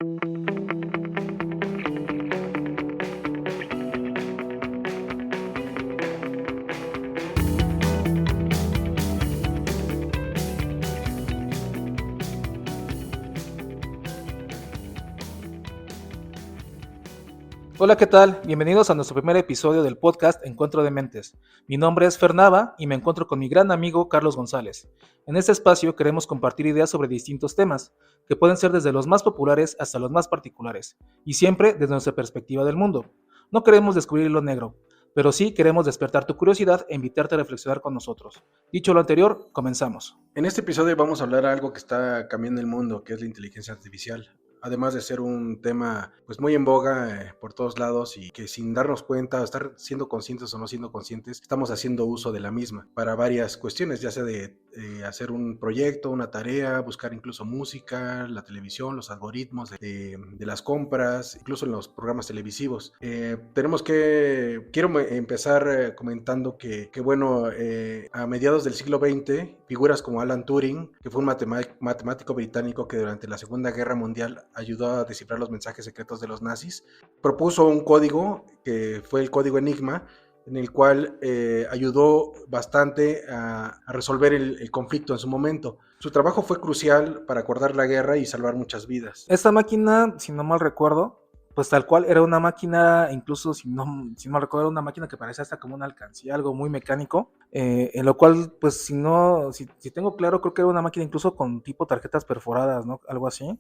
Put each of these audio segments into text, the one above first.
Hola, ¿qué tal? Bienvenidos a nuestro primer episodio del podcast Encuentro de Mentes. Mi nombre es Fernava y me encuentro con mi gran amigo Carlos González. En este espacio queremos compartir ideas sobre distintos temas, que pueden ser desde los más populares hasta los más particulares, y siempre desde nuestra perspectiva del mundo. No queremos descubrir lo negro, pero sí queremos despertar tu curiosidad e invitarte a reflexionar con nosotros. Dicho lo anterior, comenzamos. En este episodio vamos a hablar de algo que está cambiando el mundo, que es la inteligencia artificial. Además de ser un tema pues muy en boga por todos lados y que sin darnos cuenta, estar siendo conscientes o no siendo conscientes, estamos haciendo uso de la misma para varias cuestiones, ya sea de hacer un proyecto, una tarea, buscar incluso música, la televisión, los algoritmos de las compras, incluso en los programas televisivos. Quiero empezar comentando que bueno, a mediados del siglo XX, figuras como Alan Turing, que fue un matemático británico que durante la Segunda Guerra Mundial ayudó a descifrar los mensajes secretos de los nazis, propuso un código que fue el código Enigma, en el cual ayudó bastante a resolver el conflicto en su momento. Su trabajo fue crucial para acordar la guerra y salvar muchas vidas. Esta máquina, si no mal recuerdo, pues tal cual era una máquina, incluso si no mal recuerdo, era una máquina que parecía hasta como una alcancía, algo muy mecánico, en lo cual, pues si tengo claro, creo que era una máquina incluso con tipo tarjetas perforadas, ¿no? Algo así,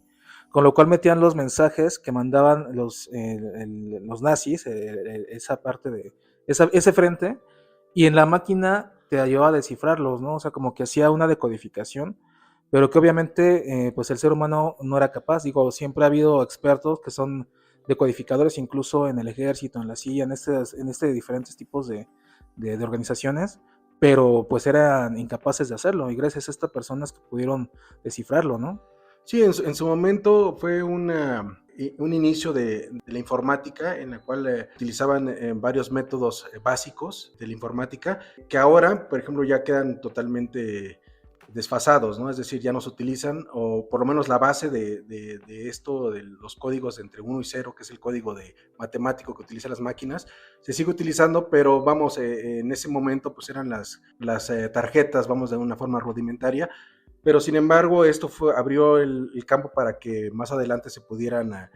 con lo cual metían los mensajes que mandaban los nazis, esa parte de, ese frente, y en la máquina te ayudaba a descifrarlos, ¿no? O sea, como que hacía una decodificación, pero que obviamente pues el ser humano no era capaz. Digo, siempre ha habido expertos que son decodificadores, incluso en el ejército, en la CIA, en diferentes tipos de organizaciones, pero pues eran incapaces de hacerlo, y gracias a estas personas que pudieron descifrarlo, ¿no? Sí, en su momento fue un inicio de la informática en la cual utilizaban varios métodos básicos de la informática que ahora, por ejemplo, ya quedan totalmente desfasados, ¿no? Es decir, ya no se utilizan, o por lo menos la base de esto, de los códigos entre 1 y 0, que es el código de matemático que utilizan las máquinas, se sigue utilizando, pero vamos, en ese momento pues eran las tarjetas, vamos, de una forma rudimentaria, pero sin embargo esto abrió el campo para que más adelante se pudieran a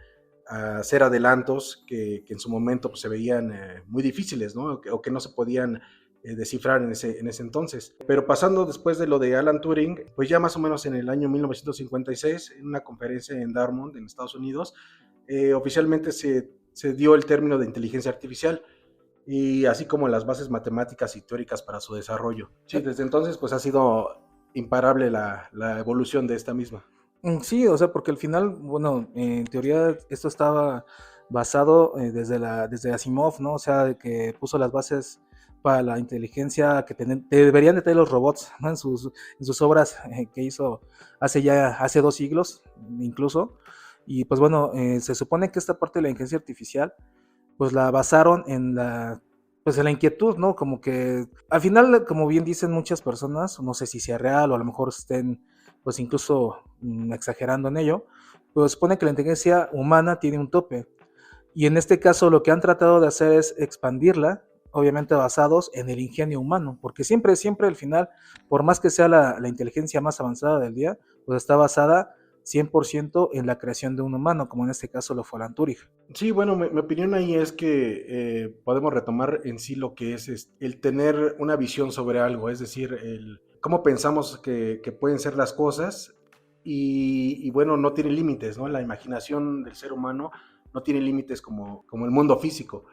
hacer adelantos que en su momento pues, se veían muy difíciles, ¿no? O que no se podían descifrar en ese entonces. Pero pasando después de lo de Alan Turing, pues ya más o menos en el año 1956, en una conferencia en Dartmouth, en Estados Unidos, oficialmente se dio el término de inteligencia artificial, y así como las bases matemáticas y teóricas para su desarrollo. Sí, desde entonces pues ha sido imparable la evolución de esta misma. Sí, o sea, porque al final, bueno, en teoría esto estaba basado desde Asimov, ¿no? O sea, de que puso las bases para la inteligencia que deberían de tener los robots, ¿no? En sus obras que hizo hace 2 siglos, incluso. Y pues bueno, se supone que esta parte de la inteligencia artificial, pues la basaron pues en la inquietud, ¿no? Como que al final, como bien dicen muchas personas, no sé si sea real o a lo mejor estén pues incluso exagerando en ello, pues supone que la inteligencia humana tiene un tope, y en este caso lo que han tratado de hacer es expandirla, obviamente basados en el ingenio humano, porque siempre al final, por más que sea la inteligencia más avanzada del día, pues está basada 100% en la creación de un humano, como en este caso lo fue Alan Turing. Sí, bueno, mi opinión ahí es que podemos retomar en sí lo que es el tener una visión sobre algo, es decir, el cómo pensamos que pueden ser las cosas, y bueno, no tiene límites, ¿no? La imaginación del ser humano no tiene límites como el mundo físico.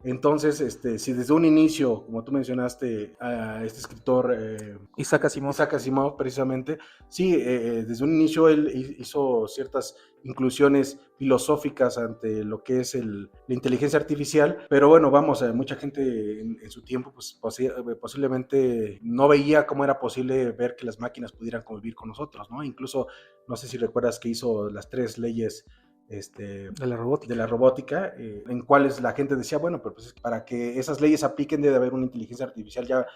Entonces, si desde un inicio, como tú mencionaste, a este escritor Isaac Asimov, precisamente, sí, desde un inicio él hizo ciertas inclusiones filosóficas ante lo que es la inteligencia artificial, pero bueno, vamos, mucha gente en su tiempo pues, posiblemente no veía cómo era posible ver que las máquinas pudieran convivir con nosotros, ¿no? Incluso, no sé si recuerdas que hizo las 3 leyes de la robótica, en cuales la gente decía, bueno, pero pues para que esas leyes apliquen debe haber una inteligencia artificial ya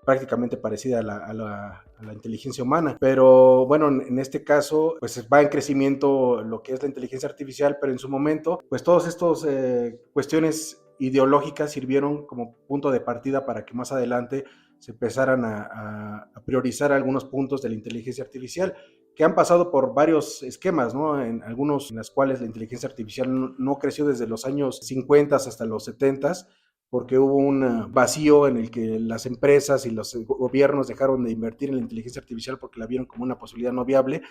prácticamente parecida a la inteligencia humana. Pero bueno, en este caso, pues va en crecimiento lo que es la inteligencia artificial, pero en su momento, pues todos estos cuestiones ideológicas sirvieron como punto de partida para que más adelante se empezaran a priorizar algunos puntos de la inteligencia artificial que han pasado por varios esquemas, ¿no? En algunos en los cuales la inteligencia artificial no creció desde los años 50 hasta los 70, porque hubo un vacío en el que las empresas y los gobiernos dejaron de invertir en la inteligencia artificial porque la vieron como una posibilidad no viable,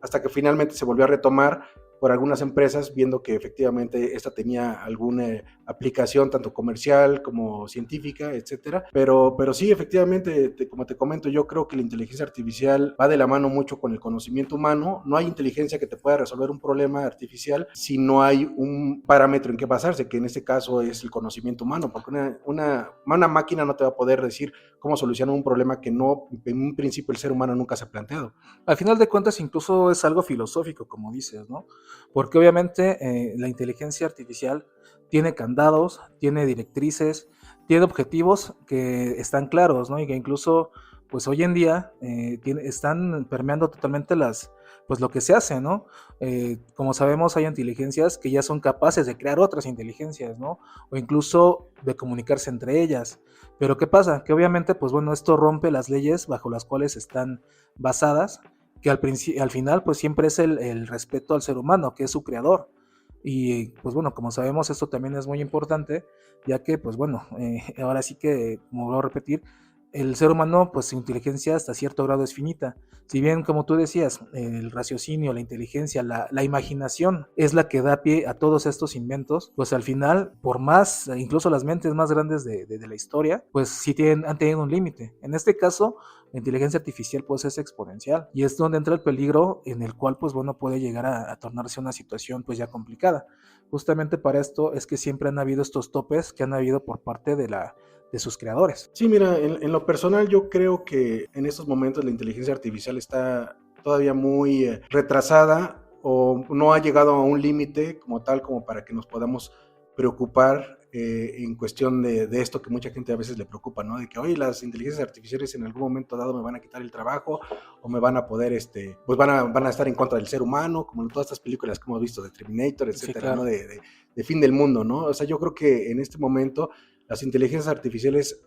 hasta que finalmente se volvió a retomar por algunas empresas, viendo que efectivamente esta tenía alguna aplicación tanto comercial como científica, etcétera. Pero sí, efectivamente, como te comento, yo creo que la inteligencia artificial va de la mano mucho con el conocimiento humano. No hay inteligencia que te pueda resolver un problema artificial si no hay un parámetro en que basarse, que en este caso es el conocimiento humano, porque una máquina no te va a poder decir cómo solucionar un problema que no, en un principio, el ser humano nunca se ha planteado. Al final de cuentas, incluso es algo filosófico, como dices, ¿no? Porque obviamente la inteligencia artificial tiene candados, tiene directrices, tiene objetivos que están claros, ¿no? Y que incluso, pues hoy en día están permeando totalmente pues lo que se hace, ¿no? Como sabemos, hay inteligencias que ya son capaces de crear otras inteligencias, ¿no? O incluso de comunicarse entre ellas. Pero ¿qué pasa? Que obviamente, pues bueno, esto rompe las leyes bajo las cuales están basadas, que al final pues siempre es el respeto al ser humano, que es su creador. Y pues bueno, como sabemos, esto también es muy importante, ya que pues bueno, ahora sí que, como voy a repetir, el ser humano, pues su inteligencia hasta cierto grado es finita. Si bien, como tú decías, el raciocinio, la inteligencia, la imaginación es la que da pie a todos estos inventos, pues al final, por más, incluso las mentes más grandes de la historia, pues sí han tenido un límite. En este caso, la inteligencia artificial pues es exponencial y es donde entra el peligro en el cual pues bueno puede llegar a tornarse una situación pues ya complicada. Justamente para esto es que siempre han habido estos topes que han habido por parte de sus creadores. Sí, mira, en lo personal yo creo que en estos momentos la inteligencia artificial está todavía muy retrasada o no ha llegado a un límite como tal como para que nos podamos preocupar en cuestión de esto que mucha gente a veces le preocupa, ¿no? De que, oye, las inteligencias artificiales en algún momento dado me van a quitar el trabajo o me van a poder, pues van a estar en contra del ser humano, como en todas estas películas que hemos visto de Terminator, etcétera, sí, claro, ¿no? De fin del mundo, ¿no? O sea, yo creo que en este momento las inteligencias artificiales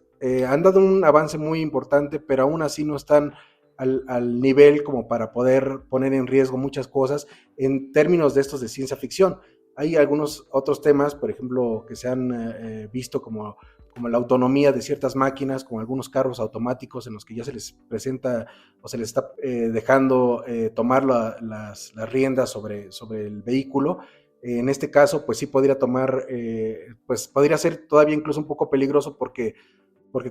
han dado un avance muy importante, pero aún así no están al nivel como para poder poner en riesgo muchas cosas en términos de estos de ciencia ficción. Hay algunos otros temas, por ejemplo, que se han visto como la autonomía de ciertas máquinas, como algunos carros automáticos en los que ya se les presenta o se les está dejando tomar las riendas sobre el vehículo. En este caso, pues sí podría tomar, pues podría ser todavía incluso un poco peligroso porque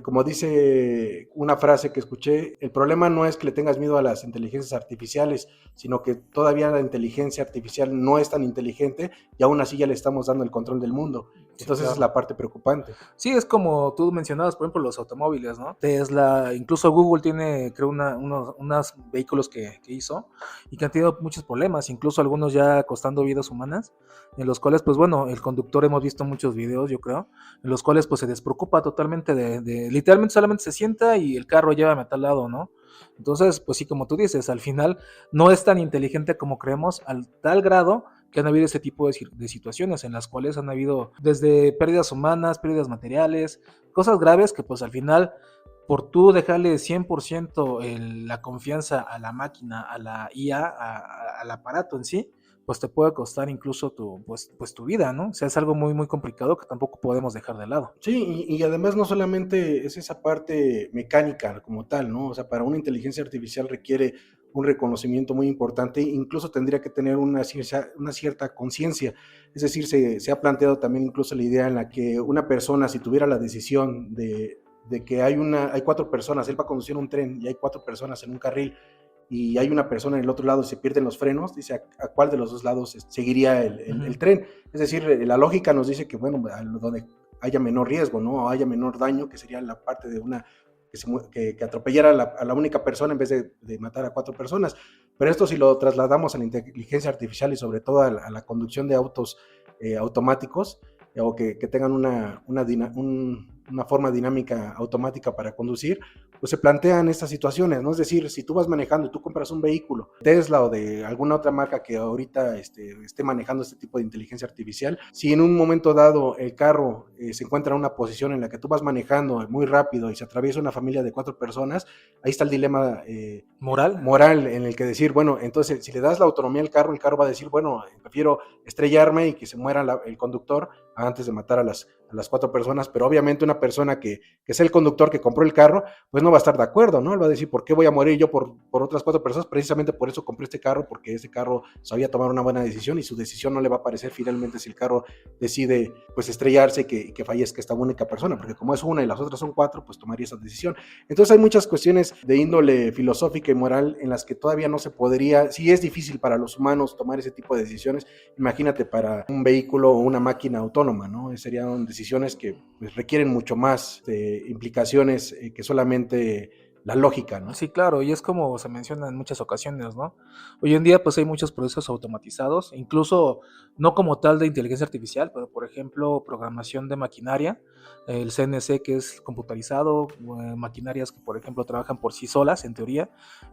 como dice una frase que escuché, el problema no es que le tengas miedo a las inteligencias artificiales, sino que todavía la inteligencia artificial no es tan inteligente y aún así ya le estamos dando el control del mundo. Entonces, claro, esa es la parte preocupante. Sí, es como tú mencionabas, por ejemplo, los automóviles, ¿no? Tesla, incluso Google tiene, creo, unos vehículos que hizo y que han tenido muchos problemas, incluso algunos ya costando vidas humanas, en los cuales, pues bueno, el conductor, hemos visto muchos videos, yo creo, en los cuales pues se despreocupa totalmente literalmente solamente se sienta y el carro lleva a tal lado, ¿no? Entonces, pues sí, como tú dices, al final no es tan inteligente como creemos, al tal grado que han habido ese tipo de situaciones en las cuales han habido desde pérdidas humanas, pérdidas materiales, cosas graves que pues al final, por tú dejarle 100% la confianza a la máquina, a la IA, al aparato en sí, pues te puede costar incluso pues tu vida, ¿no? O sea, es algo muy, muy complicado que tampoco podemos dejar de lado. Sí, y además no solamente es esa parte mecánica como tal, ¿no? O sea, para una inteligencia artificial requiere un reconocimiento muy importante, incluso tendría que tener una cierta conciencia. Es decir, se ha planteado también incluso la idea en la que una persona, si tuviera la decisión de que hay 4 personas, él va a conducir un tren y hay 4 personas en un carril, y hay una persona en el otro lado y se pierden los frenos, dice a cuál de los dos lados seguiría el tren. Es decir, la lógica nos dice que, bueno, donde haya menor riesgo, ¿no? O haya menor daño, que sería la parte de una que atropellara a la única persona en vez de matar a 4 personas. Pero esto si lo trasladamos a la inteligencia artificial y sobre todo a la conducción de autos automáticos, o que tengan una forma dinámica automática para conducir, pues se plantean estas situaciones, ¿no? Es decir, si tú vas manejando y tú compras un vehículo, Tesla o de alguna otra marca que ahorita esté manejando este tipo de inteligencia artificial, si en un momento dado el carro se encuentra en una posición en la que tú vas manejando muy rápido y se atraviesa una familia de 4 personas, ahí está el dilema moral en el que decir, bueno, entonces si le das la autonomía al carro, el carro va a decir, bueno, prefiero estrellarme y que se muera el conductor antes de matar a las 4 personas, pero obviamente una persona que es el conductor que compró el carro, pues no va a estar de acuerdo, ¿no? Él va a decir, ¿por qué voy a morir yo por otras 4 personas? Precisamente por eso compré este carro, porque este carro sabía tomar una buena decisión y su decisión no le va a parecer finalmente si el carro decide pues estrellarse y que fallezca esta única persona, porque como es una y las otras son 4, pues tomaría esa decisión. Entonces hay muchas cuestiones de índole filosófica y moral en las que todavía no se podría, si es difícil para los humanos tomar ese tipo de decisiones, imagínate para un vehículo o una máquina autónoma, ¿no? Serían decisiones que pues, requieren mucho más implicaciones que solamente la lógica, ¿no? Sí, claro, y es como se menciona en muchas ocasiones, ¿no? Hoy en día pues hay muchos procesos automatizados, incluso no como tal de inteligencia artificial, pero por ejemplo programación de maquinaria, el CNC que es computarizado, maquinarias que por ejemplo trabajan por sí solas en teoría,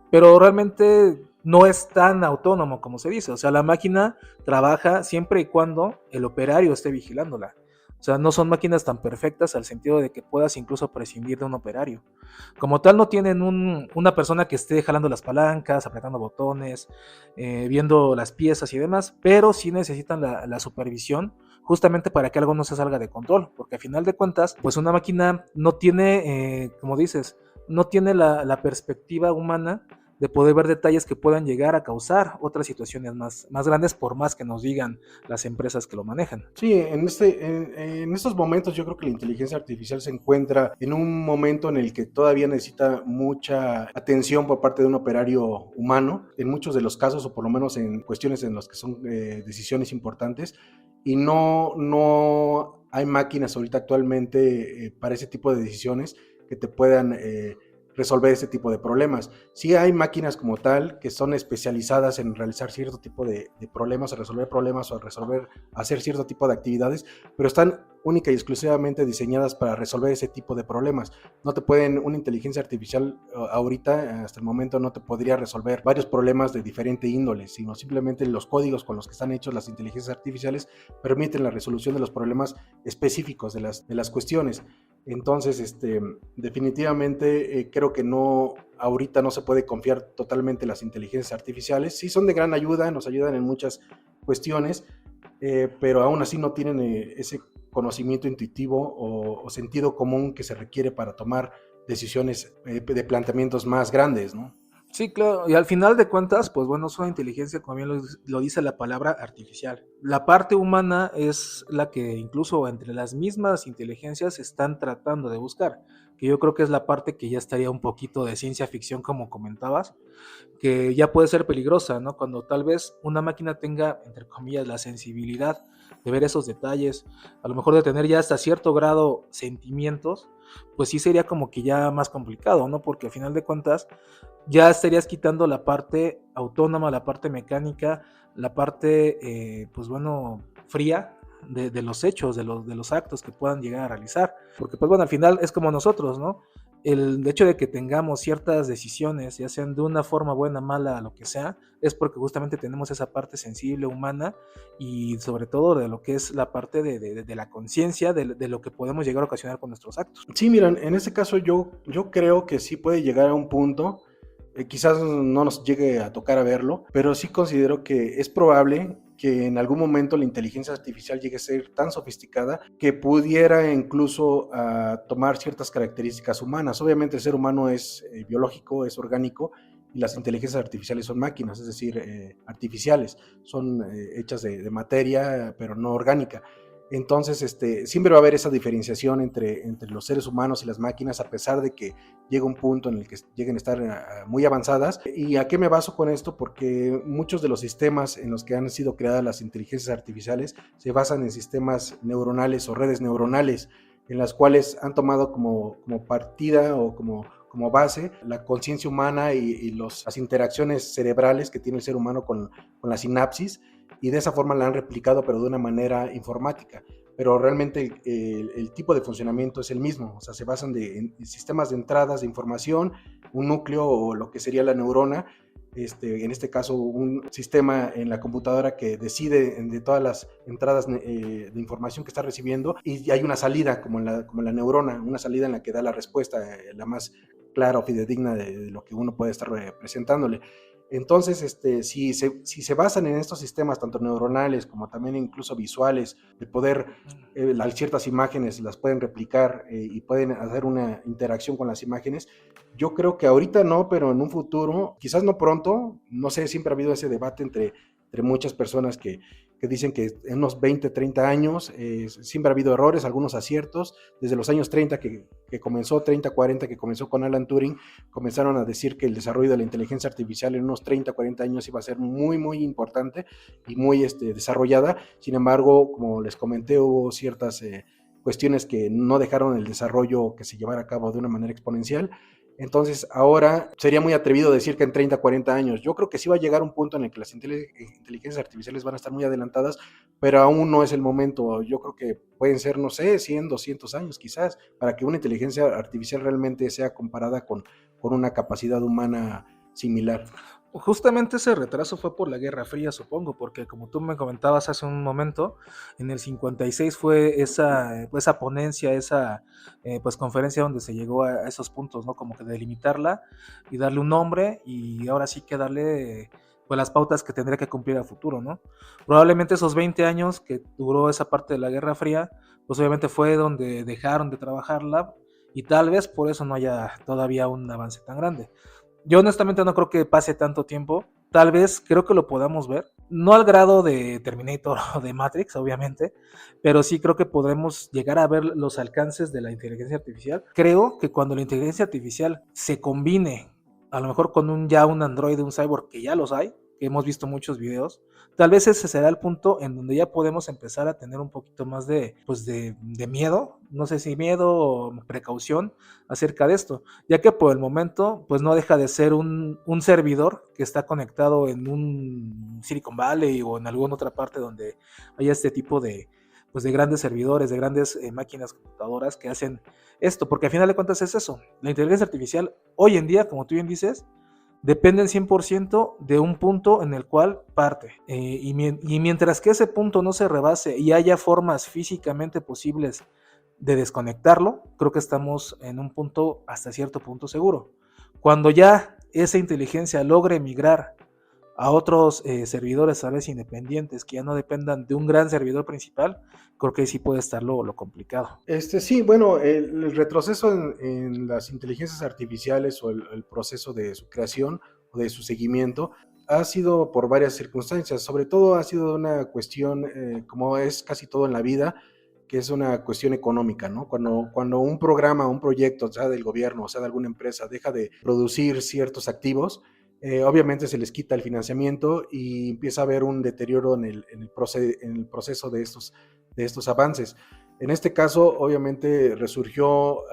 pero realmente no es tan autónomo como se dice, o sea, la máquina trabaja siempre y cuando el operario esté vigilándola. O sea, no son máquinas tan perfectas al sentido de que puedas incluso prescindir de un operario. Como tal, no tienen una persona que esté jalando las palancas, apretando botones, viendo las piezas y demás, pero sí necesitan la supervisión justamente para que algo no se salga de control, porque a final de cuentas, pues una máquina no tiene, como dices, no tiene la perspectiva humana de poder ver detalles que puedan llegar a causar otras situaciones más grandes, por más que nos digan las empresas que lo manejan. Sí, en estos momentos yo creo que la inteligencia artificial se encuentra en un momento en el que todavía necesita mucha atención por parte de un operario humano, en muchos de los casos, o por lo menos en cuestiones en las que son decisiones importantes, y no hay máquinas ahorita actualmente para ese tipo de decisiones que te puedan resolver ese tipo de problemas. Sí hay máquinas como tal que son especializadas en realizar cierto tipo de problemas, o resolver problemas o hacer cierto tipo de actividades, pero están única y exclusivamente diseñadas para resolver ese tipo de problemas. No te pueden, una inteligencia artificial ahorita, hasta el momento, no te podría resolver varios problemas de diferente índole, sino simplemente los códigos con los que están hechos las inteligencias artificiales permiten la resolución de los problemas específicos de las cuestiones. Entonces, definitivamente creo que ahorita no se puede confiar totalmente en las inteligencias artificiales. Sí son de gran ayuda, nos ayudan en muchas cuestiones, pero aún así no tienen ese conocimiento intuitivo o sentido común que se requiere para tomar decisiones de planteamientos más grandes, ¿no? Sí, claro, y al final de cuentas, pues bueno, es una inteligencia, como bien lo dice la palabra artificial. La parte humana es la que incluso entre las mismas inteligencias están tratando de buscar, que yo creo que es la parte que ya estaría un poquito de ciencia ficción, como comentabas, que ya puede ser peligrosa, ¿no? Cuando tal vez una máquina tenga, entre comillas, la sensibilidad de ver esos detalles, a lo mejor de tener ya hasta cierto grado sentimientos, pues sí sería como que ya más complicado, ¿no? Porque al final de cuentas ya estarías quitando la parte autónoma, la parte mecánica, la parte, pues bueno, fría de los hechos, de los actos que puedan llegar a realizar. Porque pues bueno, al final es como nosotros, ¿no? El hecho de que tengamos ciertas decisiones, ya sean de una forma buena, mala, lo que sea, es porque justamente tenemos esa parte sensible, humana, y sobre todo de lo que es la parte de la conciencia, de lo que podemos llegar a ocasionar con nuestros actos. Sí, miren, en este caso yo creo que sí puede llegar a un punto, quizás no nos llegue a tocar a verlo, pero sí considero que es probable que en algún momento la inteligencia artificial llegue a ser tan sofisticada que pudiera incluso tomar ciertas características humanas. Obviamente el ser humano es biológico, es orgánico, y las inteligencias artificiales son máquinas, es decir, artificiales, son hechas de materia, pero no orgánica. Entonces, siempre va a haber esa diferenciación entre los seres humanos y las máquinas, a pesar de que llega un punto en el que lleguen a estar muy avanzadas. ¿Y a qué me baso con esto? Porque muchos de los sistemas en los que han sido creadas las inteligencias artificiales se basan en sistemas neuronales o redes neuronales, en las cuales han tomado como partida o como base la conciencia humana y las interacciones cerebrales que tiene el ser humano con la sinapsis, y de esa forma la han replicado, pero de una manera informática. pero realmente el tipo de funcionamiento es el mismo, o sea, se basan en sistemas de entradas de información, un núcleo o lo que sería la neurona, en este caso un sistema en la computadora que decide de todas las entradas de información que está recibiendo, y hay una salida como la neurona, una salida en la que da la respuesta, la más clara o fidedigna de lo que uno puede estar presentándole. Entonces, si se basan en estos sistemas, tanto neuronales como también incluso visuales, de poder, ciertas imágenes las pueden replicar y pueden hacer una interacción con las imágenes, yo creo que ahorita no, pero en un futuro, quizás no pronto, no sé, siempre ha habido ese debate entre muchas personas que dicen que en unos 20, 30 años siempre ha habido errores, algunos aciertos. Desde los años 30 que comenzó, 30, 40, que comenzó con Alan Turing, comenzaron a decir que el desarrollo de la inteligencia artificial en unos 30, 40 años iba a ser muy, muy importante y muy desarrollada. Sin embargo, como les comenté, hubo ciertas cuestiones que no dejaron el desarrollo que se llevara a cabo de una manera exponencial. Entonces, ahora sería muy atrevido decir que en 30, 40 años. Yo creo que sí va a llegar un punto en el que las inteligencias artificiales van a estar muy adelantadas, pero aún no es el momento. Yo creo que pueden ser, no sé, 100, 200 años quizás, para que una inteligencia artificial realmente sea comparada con una capacidad humana similar. Justamente ese retraso fue por la Guerra Fría, supongo, porque como tú me comentabas hace un momento, en el 56 fue esa ponencia, esa pues conferencia donde se llegó a esos puntos, ¿no? Como que delimitarla y darle un nombre y ahora sí que darle pues las pautas que tendría que cumplir a futuro, ¿no? Probablemente esos 20 años que duró esa parte de la Guerra Fría, pues obviamente fue donde dejaron de trabajarla y tal vez por eso no haya todavía un avance tan grande. Yo honestamente no creo que pase tanto tiempo. Tal vez creo que lo podamos ver. No al grado de Terminator o de Matrix, obviamente, pero sí creo que podremos llegar a ver los alcances de la inteligencia artificial. Creo que cuando la inteligencia artificial se combine, a lo mejor con un androide, un cyborg, que ya los hay, que hemos visto muchos videos, tal vez ese será el punto en donde ya podemos empezar a tener un poquito más de miedo, no sé si miedo o precaución acerca de esto, ya que por el momento pues no deja de ser un servidor que está conectado en un Silicon Valley o en alguna otra parte donde haya este tipo de grandes servidores, de grandes máquinas computadoras que hacen esto, porque al final de cuentas es eso. La inteligencia artificial hoy en día, como tú bien dices, dependen 100% de un punto en el cual parte. Y mientras que ese punto no se rebase y haya formas físicamente posibles de desconectarlo, creo que estamos en un punto hasta cierto punto seguro. Cuando ya esa inteligencia logre migrar a otros servidores a veces independientes que ya no dependan de un gran servidor principal, creo que sí puede estar lo complicado. Sí, bueno, el retroceso en las inteligencias artificiales o el proceso de su creación o de su seguimiento ha sido por varias circunstancias. Sobre todo ha sido una cuestión, como es casi todo en la vida, que es una cuestión económica, ¿no? Cuando un programa, un proyecto, sea del gobierno o sea de alguna empresa, deja de producir ciertos activos, obviamente se les quita el financiamiento y empieza a haber un deterioro en el proceso de estos avances. En este caso, obviamente, resurgió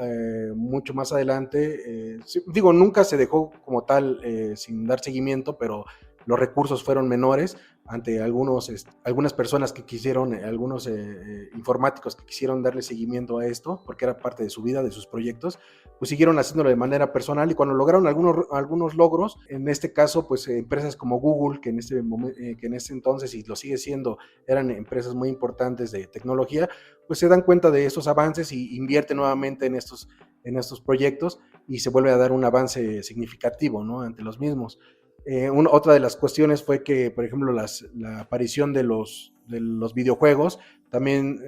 mucho más adelante. Digo, nunca se dejó como tal sin dar seguimiento, pero los recursos fueron menores ante algunas personas que quisieron, algunos informáticos que quisieron darle seguimiento a esto, porque era parte de su vida, de sus proyectos, pues siguieron haciéndolo de manera personal y cuando lograron algunos logros, en este caso, pues empresas como Google, que en este entonces, y lo sigue siendo, eran empresas muy importantes de tecnología, pues se dan cuenta de estos avances y invierten nuevamente en estos proyectos y se vuelve a dar un avance significativo, ¿no? Ante los mismos. Otra de las cuestiones fue que, por ejemplo, la aparición de los videojuegos también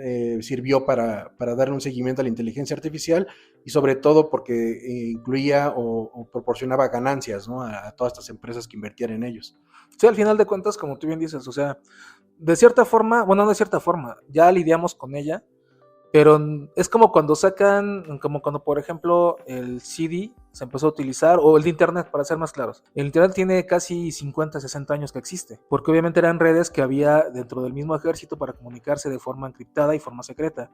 sirvió para darle un seguimiento a la inteligencia artificial y sobre todo porque incluía o proporcionaba ganancias, ¿no? a todas estas empresas que invertían en ellos. Sí, al final de cuentas, como tú bien dices, o sea, de cierta forma, bueno, no de cierta forma, ya lidiamos con ella, pero es como cuando por ejemplo el CD se empezó a utilizar, o el de internet para ser más claros. El internet tiene casi 50, 60 años que existe, porque obviamente eran redes que había dentro del mismo ejército para comunicarse de forma encriptada y forma secreta.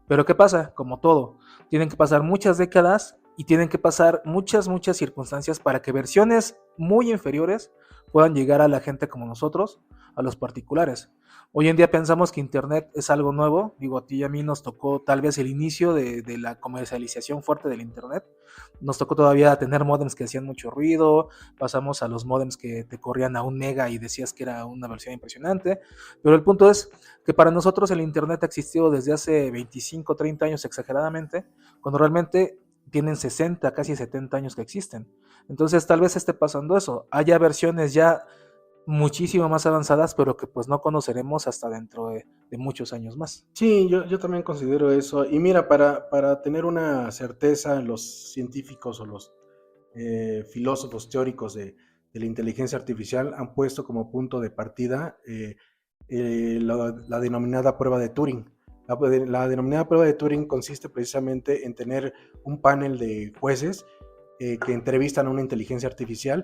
Pero ¿qué pasa? Como todo, tienen que pasar muchas décadas y tienen que pasar muchas circunstancias para que versiones muy inferiores puedan llegar a la gente como nosotros, a los particulares. Hoy en día pensamos que Internet es algo nuevo, digo, a ti y a mí nos tocó tal vez el inicio de la comercialización fuerte del Internet, nos tocó todavía tener modems que hacían mucho ruido, pasamos a los modems que te corrían a 1 mega y decías que era una versión impresionante, pero el punto es que para nosotros el Internet ha existido desde hace 25, 30 años exageradamente, cuando realmente tienen 60, casi 70 años que existen. Entonces tal vez esté pasando eso, haya versiones ya muchísimo más avanzadas, pero que pues no conoceremos hasta dentro de muchos años más. Sí, yo también considero eso. Y mira, para tener una certeza, los científicos o los filósofos teóricos de la inteligencia artificial han puesto como punto de partida la denominada prueba de Turing. La denominada prueba de Turing consiste precisamente en tener un panel de jueces que entrevistan a una inteligencia artificial,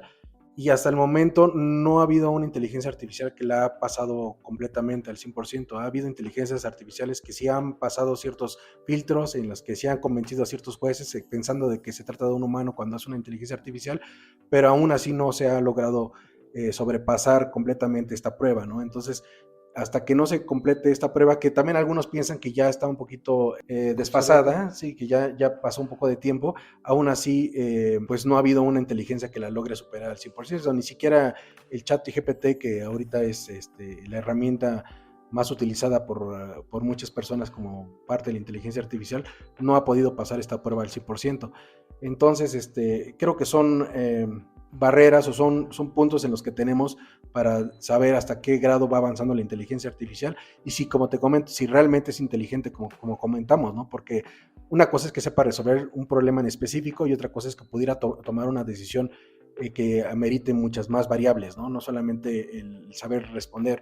y hasta el momento no ha habido una inteligencia artificial que la ha pasado completamente al 100%. Ha habido inteligencias artificiales que sí han pasado ciertos filtros, en los que sí han convencido a ciertos jueces pensando de que se trata de un humano cuando es una inteligencia artificial, pero aún así no se ha logrado sobrepasar completamente esta prueba, ¿no? Entonces, hasta que no se complete esta prueba, que también algunos piensan que ya está un poquito desfasada, sí, que ya pasó un poco de tiempo, aún así, pues no ha habido una inteligencia que la logre superar al 100%, ni siquiera el chat GPT, que ahorita es la herramienta más utilizada por muchas personas como parte de la inteligencia artificial, no ha podido pasar esta prueba al 100%. Entonces, creo que son barreras o son puntos en los que tenemos para saber hasta qué grado va avanzando la inteligencia artificial y si, como te comento, si realmente es inteligente como comentamos, ¿no? Porque una cosa es que sepa resolver un problema en específico y otra cosa es que pudiera tomar una decisión que amerite muchas más variables, ¿no? No solamente el saber responder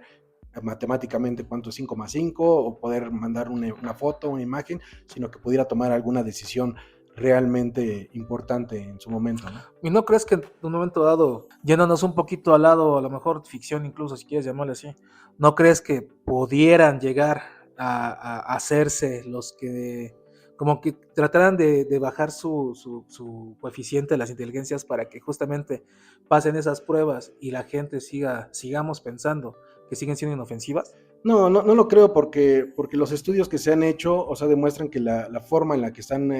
matemáticamente cuánto es 5 más 5 o poder mandar una foto, una imagen, sino que pudiera tomar alguna decisión realmente importante en su momento, ¿no? ¿Y no crees que en un momento dado, yéndonos un poquito al lado, a lo mejor ficción incluso, si quieres llamarle así, no crees que pudieran llegar a hacerse los que, como que trataran de bajar su coeficiente de las inteligencias para que justamente pasen esas pruebas y la gente sigamos pensando que siguen siendo inofensivas? No lo creo porque los estudios que se han hecho, o sea, demuestran que la forma en la que están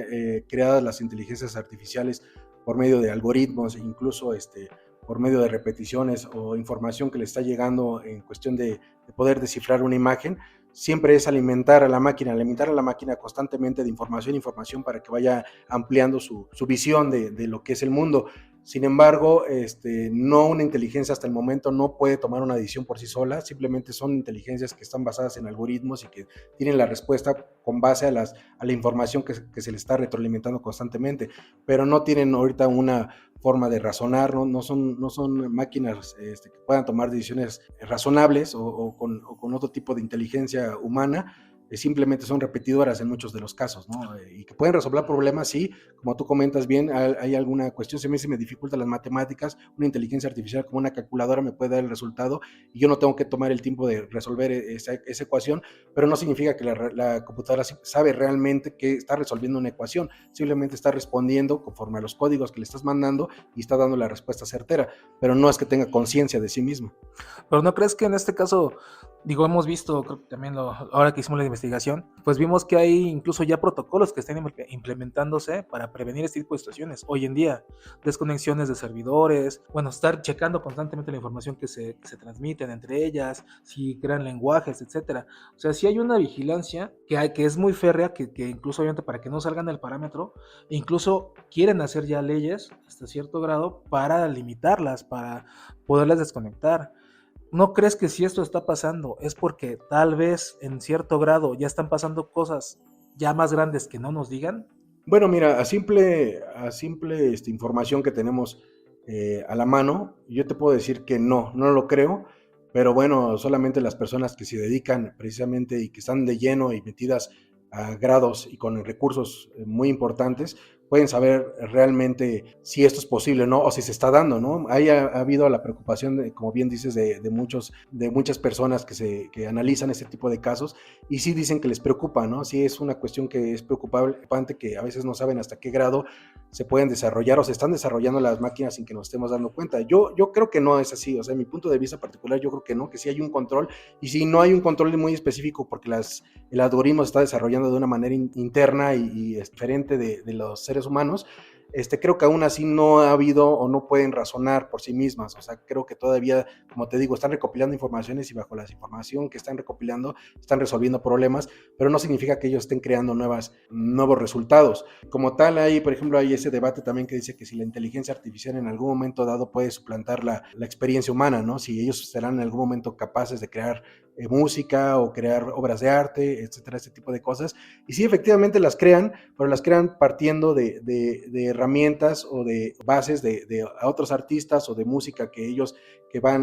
creadas las inteligencias artificiales por medio de algoritmos, incluso por medio de repeticiones o información que le está llegando en cuestión de poder descifrar una imagen, siempre es alimentar a la máquina constantemente de información para que vaya ampliando su visión de lo que es el mundo. Sin embargo, no una inteligencia hasta el momento no puede tomar una decisión por sí sola, simplemente son inteligencias que están basadas en algoritmos y que tienen la respuesta con base a la información que se les está retroalimentando constantemente, pero no tienen ahorita una forma de razonar, no son máquinas que puedan tomar decisiones razonables o con otro tipo de inteligencia humana. Simplemente son repetidoras en muchos de los casos, ¿no? Y que pueden resolver problemas, sí, como tú comentas bien, hay alguna cuestión, se me dificultan las matemáticas, una inteligencia artificial como una calculadora me puede dar el resultado y yo no tengo que tomar el tiempo de resolver esa ecuación, pero no significa que la computadora sabe realmente que está resolviendo una ecuación, simplemente está respondiendo conforme a los códigos que le estás mandando y está dando la respuesta certera, pero no es que tenga conciencia de sí misma. Pero ¿no crees que en este caso, digo, hemos visto, creo que también ahora que hicimos la investigación, pues vimos que hay incluso ya protocolos que están implementándose para prevenir este tipo de situaciones? Hoy en día, desconexiones de servidores, bueno, estar checando constantemente la información que se transmiten entre ellas, si crean lenguajes, etcétera. O sea, sí hay una vigilancia que es muy férrea, que incluso obviamente para que no salgan del parámetro, incluso quieren hacer ya leyes hasta cierto grado para limitarlas, para poderlas desconectar. ¿No crees que si esto está pasando es porque tal vez en cierto grado ya están pasando cosas ya más grandes que no nos digan? Bueno, mira, a simple información que tenemos a la mano, yo te puedo decir que no lo creo, pero bueno, solamente las personas que se dedican precisamente y que están de lleno y metidas a grados y con recursos muy importantes, pueden saber realmente si esto es posible, ¿no? O si se está dando, ¿no? Ahí ha habido la preocupación, como bien dices, de muchas personas que analizan este tipo de casos y sí dicen que les preocupa, ¿no? Sí es una cuestión que es preocupante, que a veces no saben hasta qué grado se pueden desarrollar o se están desarrollando las máquinas sin que nos estemos dando cuenta. Yo creo que no es así, o sea, en mi punto de vista particular, yo creo que no, que sí hay un control, y si no hay un control muy específico porque el algoritmo se está desarrollando de una manera interna y es diferente de los seres humanos, creo que aún así no ha habido o no pueden razonar por sí mismas. O sea, creo que todavía, como te digo, están recopilando informaciones y bajo la información que están recopilando están resolviendo problemas, pero no significa que ellos estén creando nuevos resultados. Como tal, por ejemplo, hay ese debate también que dice que si la inteligencia artificial en algún momento dado puede suplantar la experiencia humana, ¿no? Si ellos serán en algún momento capaces de crear música o crear obras de arte, etcétera, este tipo de cosas. Y sí, efectivamente las crean, pero las crean partiendo de herramientas o de bases de otros artistas o de música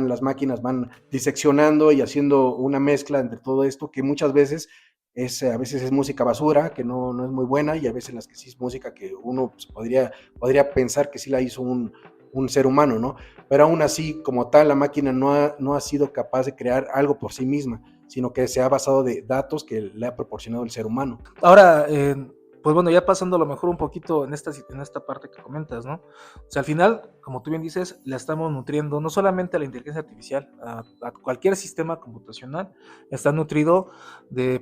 las máquinas van diseccionando y haciendo una mezcla entre todo esto, que muchas veces a veces es música basura, que no es muy buena, y a veces las que sí es música que uno pues, podría pensar que sí la hizo un ser humano, ¿no? Pero aún así, como tal, la máquina no ha sido capaz de crear algo por sí misma, sino que se ha basado de datos que le ha proporcionado el ser humano. Ahora, pues bueno, ya pasando a lo mejor un poquito en esta parte que comentas, ¿no? O sea, al final, como tú bien dices, la estamos nutriendo no solamente a la inteligencia artificial, a cualquier sistema computacional, está nutrido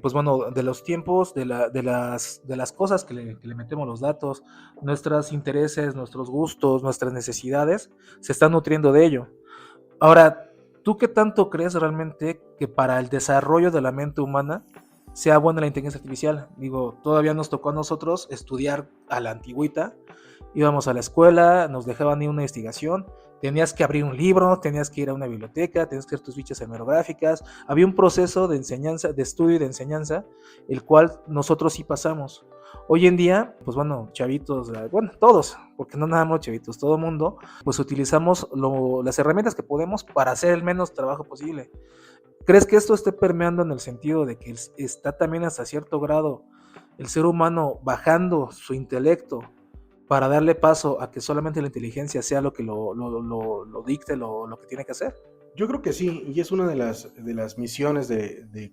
pues bueno, de los tiempos, de las cosas que le metemos los datos, nuestros intereses, nuestros gustos, nuestras necesidades, se están nutriendo de ello. Ahora, ¿tú qué tanto crees realmente que para el desarrollo de la mente humana sea buena la inteligencia artificial? Digo, todavía nos tocó a nosotros estudiar a la antigüita, íbamos a la escuela, nos dejaban ir a una investigación, tenías que abrir un libro, tenías que ir a una biblioteca, tenías que hacer tus fichas hemerográficas, había un proceso de enseñanza, de estudio y de enseñanza, el cual nosotros sí pasamos. Hoy en día, pues bueno, chavitos, bueno, todos, porque no nada más chavitos, todo el mundo, pues utilizamos las herramientas que podemos para hacer el menos trabajo posible. ¿Crees que esto esté permeando en el sentido de que está también hasta cierto grado el ser humano bajando su intelecto para darle paso a que solamente la inteligencia sea lo que lo dicte, lo que tiene que hacer? Yo creo que sí, y es una de las misiones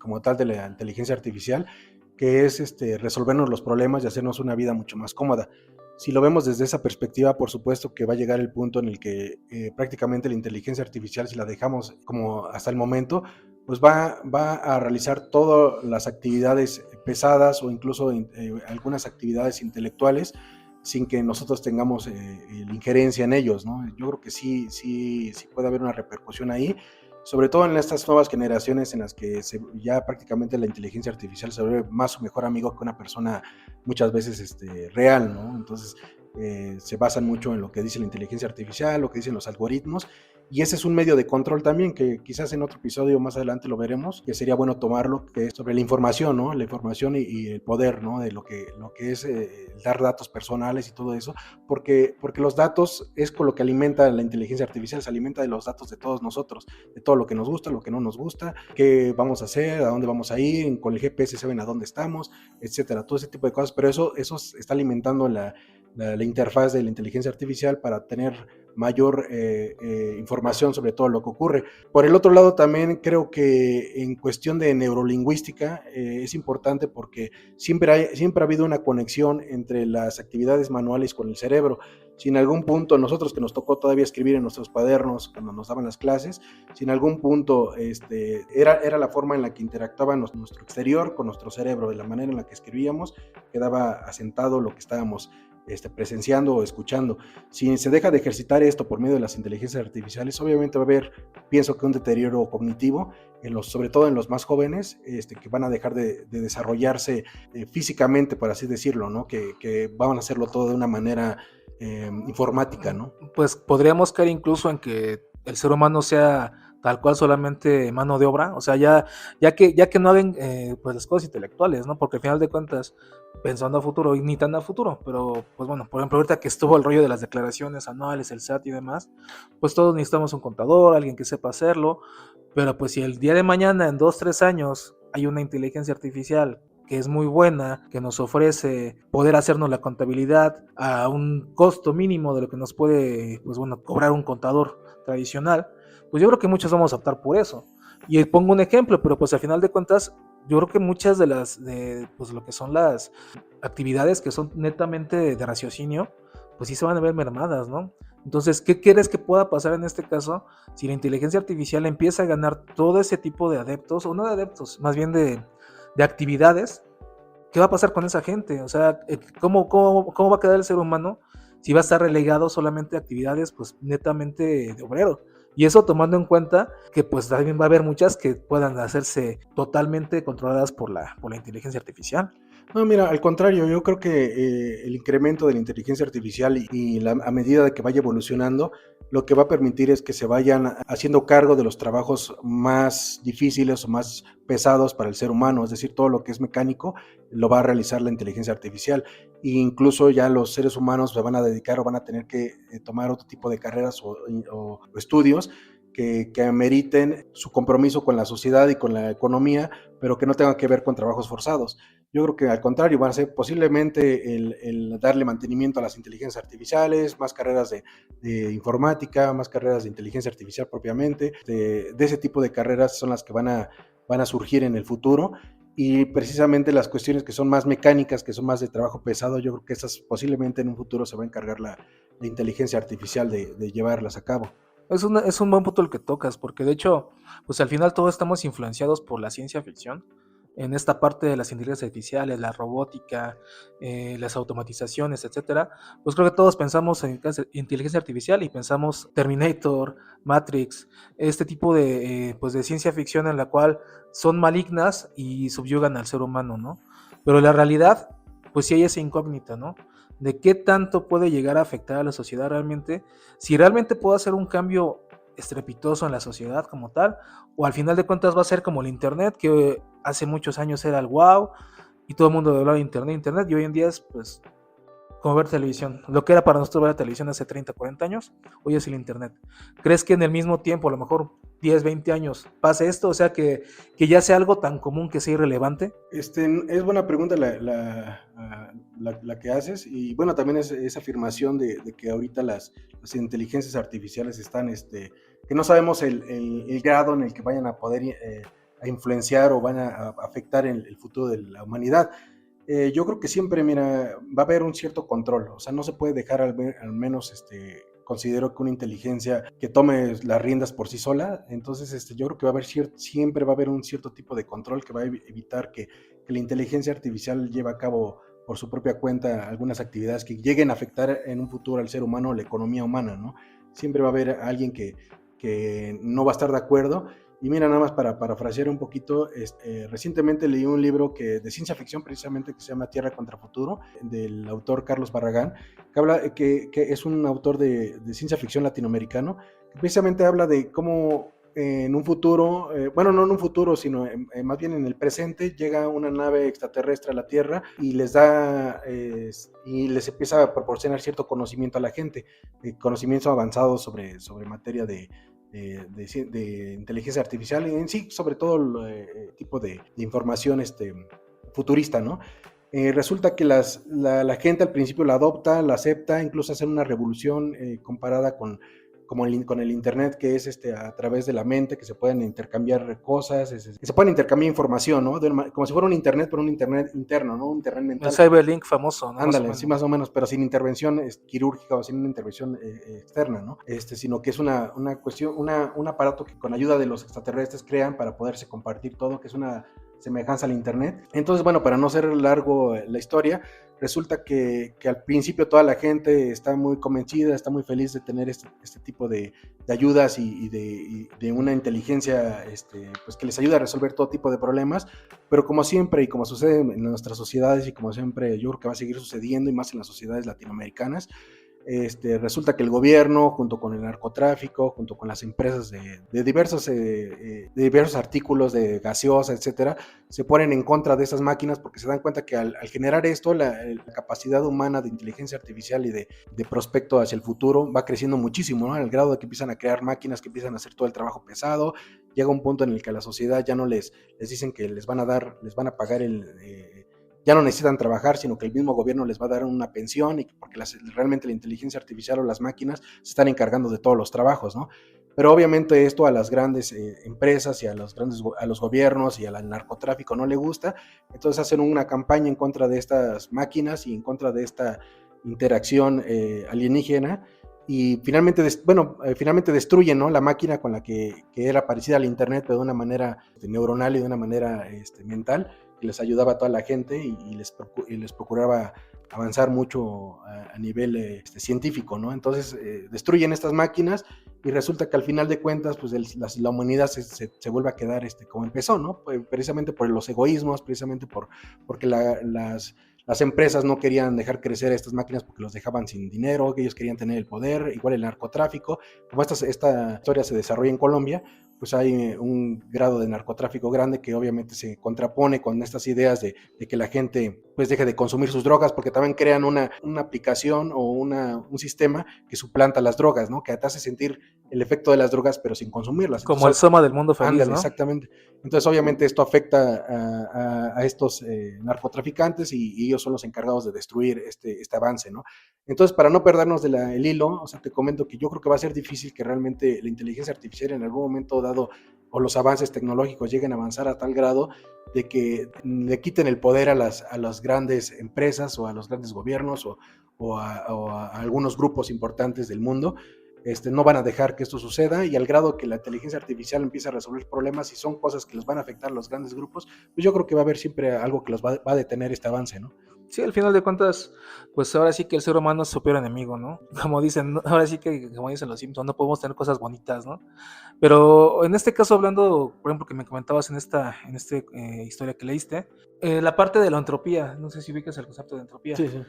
como tal de la inteligencia artificial, que es resolvernos los problemas y hacernos una vida mucho más cómoda. Si lo vemos desde esa perspectiva, por supuesto que va a llegar el punto en el que prácticamente la inteligencia artificial, si la dejamos como hasta el momento, pues va a realizar todas las actividades pesadas o incluso algunas actividades intelectuales sin que nosotros tengamos la injerencia en ellos, ¿no? Yo creo que sí puede haber una repercusión ahí, sobre todo en estas nuevas generaciones en las que ya prácticamente la inteligencia artificial se vuelve más su mejor amigo que una persona muchas veces real, ¿no? Entonces se basan mucho en lo que dice la inteligencia artificial, lo que dicen los algoritmos, y ese es un medio de control también, que quizás en otro episodio más adelante lo veremos, que sería bueno tomarlo, que es sobre la información, ¿no? La información y el poder, ¿no? De lo que es dar datos personales y todo eso, porque los datos es con lo que alimenta la inteligencia artificial, se alimenta de los datos de todos nosotros, de todo lo que nos gusta, lo que no nos gusta, qué vamos a hacer, a dónde vamos a ir, con el GPS saben a dónde estamos, etcétera, todo ese tipo de cosas, pero eso está alimentando la interfaz de la inteligencia artificial para tener mayor información sobre todo lo que ocurre. Por el otro lado, también creo que en cuestión de neurolingüística es importante porque siempre ha habido una conexión entre las actividades manuales con el cerebro. Si en algún punto nosotros, que nos tocó todavía escribir en nuestros cuadernos cuando nos daban las clases, si en algún punto era la forma en la que interactuaba nuestro exterior con nuestro cerebro, de la manera en la que escribíamos, quedaba asentado lo que estábamos presenciando o escuchando. Si se deja de ejercitar esto por medio de las inteligencias artificiales, obviamente va a haber, pienso que un deterioro cognitivo, sobre todo en los más jóvenes, que van a dejar de desarrollarse físicamente, por así decirlo, ¿no? Que van a hacerlo todo de una manera informática, ¿no? Pues podríamos caer incluso en que el ser humano sea tal cual solamente mano de obra, o sea, ya que no hagan pues las cosas intelectuales, ¿no? Porque al final de cuentas, pensando a futuro, y ni tan a futuro, pero pues bueno, por ejemplo, ahorita que estuvo el rollo de las declaraciones anuales, el SAT y demás, pues todos necesitamos un contador, alguien que sepa hacerlo, pero pues si el día de mañana, en 2, 3 años, hay una inteligencia artificial que es muy buena, que nos ofrece poder hacernos la contabilidad a un costo mínimo de lo que nos puede, pues bueno, cobrar un contador tradicional, pues yo creo que muchos vamos a optar por eso. Y pongo un ejemplo, pero pues al final de cuentas, yo creo que muchas pues lo que son las actividades que son netamente de raciocinio, pues sí se van a ver mermadas, ¿no? Entonces, ¿qué quieres que pueda pasar en este caso si la inteligencia artificial empieza a ganar todo ese tipo de adeptos, o no de adeptos, más bien de actividades? ¿Qué va a pasar con esa gente? O sea, ¿cómo va a quedar el ser humano si va a estar relegado solamente a actividades pues netamente de obrero? Y eso tomando en cuenta que pues también va a haber muchas que puedan hacerse totalmente controladas por la inteligencia artificial. No, mira, al contrario, yo creo que el incremento de la inteligencia artificial a medida de que vaya evolucionando, lo que va a permitir es que se vayan haciendo cargo de los trabajos más difíciles o más pesados para el ser humano, es decir, todo lo que es mecánico lo va a realizar la inteligencia artificial. E incluso ya los seres humanos se van a dedicar o van a tener que tomar otro tipo de carreras o estudios que ameriten su compromiso con la sociedad y con la economía, pero que no tengan que ver con trabajos forzados. Yo creo que al contrario, van a ser posiblemente el darle mantenimiento a las inteligencias artificiales, más carreras de informática, más carreras de inteligencia artificial propiamente. De ese tipo de carreras son las que van a surgir en el futuro. Y precisamente las cuestiones que son más mecánicas, que son más de trabajo pesado, yo creo que esas posiblemente en un futuro se va a encargar la inteligencia artificial de llevarlas a cabo. Es un buen punto el que tocas, porque de hecho, pues al final todos estamos influenciados por la ciencia ficción. En esta parte de las inteligencias artificiales, la robótica, las automatizaciones, etcétera, pues creo que todos pensamos en inteligencia artificial y pensamos Terminator, Matrix, este tipo pues de ciencia ficción en la cual son malignas y subyugan al ser humano, ¿no? Pero la realidad, pues sí hay esa incógnita, ¿no? De qué tanto puede llegar a afectar a la sociedad realmente, si realmente puede hacer un cambio estrepitoso en la sociedad como tal, o al final de cuentas va a ser como el internet, que hace muchos años era el wow, y todo el mundo hablaba de internet, y hoy en día es pues como ver televisión. Lo que era para nosotros ver la televisión hace 30, 40 años, hoy es el internet. ¿Crees que en el mismo tiempo, a lo mejor 10, 20 años, pase esto? O sea, que ya sea algo tan común que sea irrelevante. Es buena pregunta la que haces, y bueno, también es esa afirmación de que ahorita las inteligencias artificiales están, que no sabemos el grado en el que vayan a poder a influenciar o van a afectar el futuro de la humanidad. Yo creo que siempre, mira, va a haber un cierto control, o sea, no se puede dejar al menos, considero que una inteligencia que tome las riendas por sí sola. Entonces yo creo que siempre va a haber un cierto tipo de control que va a evitar que la inteligencia artificial lleve a cabo por su propia cuenta algunas actividades que lleguen a afectar en un futuro al ser humano o la economía humana, ¿no? Siempre va a haber alguien que no va a estar de acuerdo. Y mira, nada más para parafrasear un poquito, recientemente leí un libro de ciencia ficción precisamente que se llama Tierra contra Futuro, del autor Carlos Barragán, que es un autor de ciencia ficción latinoamericano, que precisamente habla de cómo en un futuro, bueno, no en un futuro, sino más bien en el presente, llega una nave extraterrestre a la Tierra y y les empieza a proporcionar cierto conocimiento a la gente, conocimiento avanzado sobre materia de inteligencia artificial y en sí, sobre todo el tipo de información futurista, ¿no? Resulta que la gente al principio la adopta, la acepta, incluso hace una revolución comparada con el internet, que es a través de la mente, que se pueden intercambiar cosas, que se pueden intercambiar información, ¿no? Como si fuera un internet, pero un internet interno, ¿no? Un internet El mental. Cyberlink famoso, ¿no? Ándale, sí, más o menos, pero sin intervención quirúrgica o sin una intervención externa, ¿no? Sino que es una cuestión, un aparato que con ayuda de los extraterrestres crean para poderse compartir todo, que es una semejanza al internet. Entonces, bueno, para no ser largo la historia, resulta que al principio toda la gente está muy convencida, está muy feliz de tener este tipo de ayudas y de una inteligencia pues que les ayuda a resolver todo tipo de problemas, pero como siempre y como sucede en nuestras sociedades y como siempre yo creo que va a seguir sucediendo y más en las sociedades latinoamericanas, resulta que el gobierno, junto con el narcotráfico, junto con las empresas de diversos artículos de gaseosa, etcétera, se ponen en contra de esas máquinas porque se dan cuenta que al generar esto, la capacidad humana de inteligencia artificial y de prospecto hacia el futuro va creciendo muchísimo, ¿no? Al grado de que empiezan a crear máquinas que empiezan a hacer todo el trabajo pesado. Llega un punto en el que a la sociedad ya no les dicen que les van a pagar ya no necesitan trabajar, sino que el mismo gobierno les va a dar una pensión, y porque realmente la inteligencia artificial o las máquinas se están encargando de todos los trabajos, ¿no? Pero obviamente esto a las grandes empresas y a los gobiernos y al narcotráfico no le gusta, entonces hacen una campaña en contra de estas máquinas y en contra de esta interacción alienígena, y finalmente destruyen, ¿no?, la máquina con la que era parecida al internet, pero de una manera neuronal y de una manera mental, que les ayudaba a toda la gente y les procuraba avanzar mucho a nivel científico, ¿no? Entonces destruyen estas máquinas y resulta que al final de cuentas pues la humanidad se vuelve a quedar como empezó, ¿no? Precisamente por los egoísmos, precisamente porque las empresas no querían dejar crecer estas máquinas porque los dejaban sin dinero, que ellos querían tener el poder, igual el narcotráfico. Como esta historia se desarrolla en Colombia, pues hay un grado de narcotráfico grande que obviamente se contrapone con estas ideas de que la gente pues deje de consumir sus drogas, porque también crean una aplicación o un sistema que suplanta las drogas, ¿no? Que te hace sentir el efecto de las drogas pero sin consumirlas. Como el Soma del Mundo Feliz, ándale, ¿no? Exactamente. Entonces obviamente esto afecta a estos narcotraficantes, y ellos son los encargados de destruir este avance, ¿no? Entonces, para no perdernos el hilo, o sea, te comento que yo creo que va a ser difícil que realmente la inteligencia artificial en algún momento dado, o los avances tecnológicos lleguen a avanzar a tal grado de que le quiten el poder a las grandes empresas o a los grandes gobiernos o a algunos grupos importantes del mundo. No van a dejar que esto suceda, y al grado que la inteligencia artificial empiece a resolver problemas y son cosas que los van a afectar a los grandes grupos, pues yo creo que va a haber siempre algo que los va a detener este avance, ¿no? Sí, al final de cuentas, pues ahora sí que el ser humano es su peor enemigo, ¿no? Como dicen, ahora sí que, como dicen los Simpsons, no podemos tener cosas bonitas, ¿no? Pero en este caso, hablando, por ejemplo, que me comentabas en esta historia que leíste, la parte de la entropía, no sé si ubicas el concepto de entropía. Sí, sí.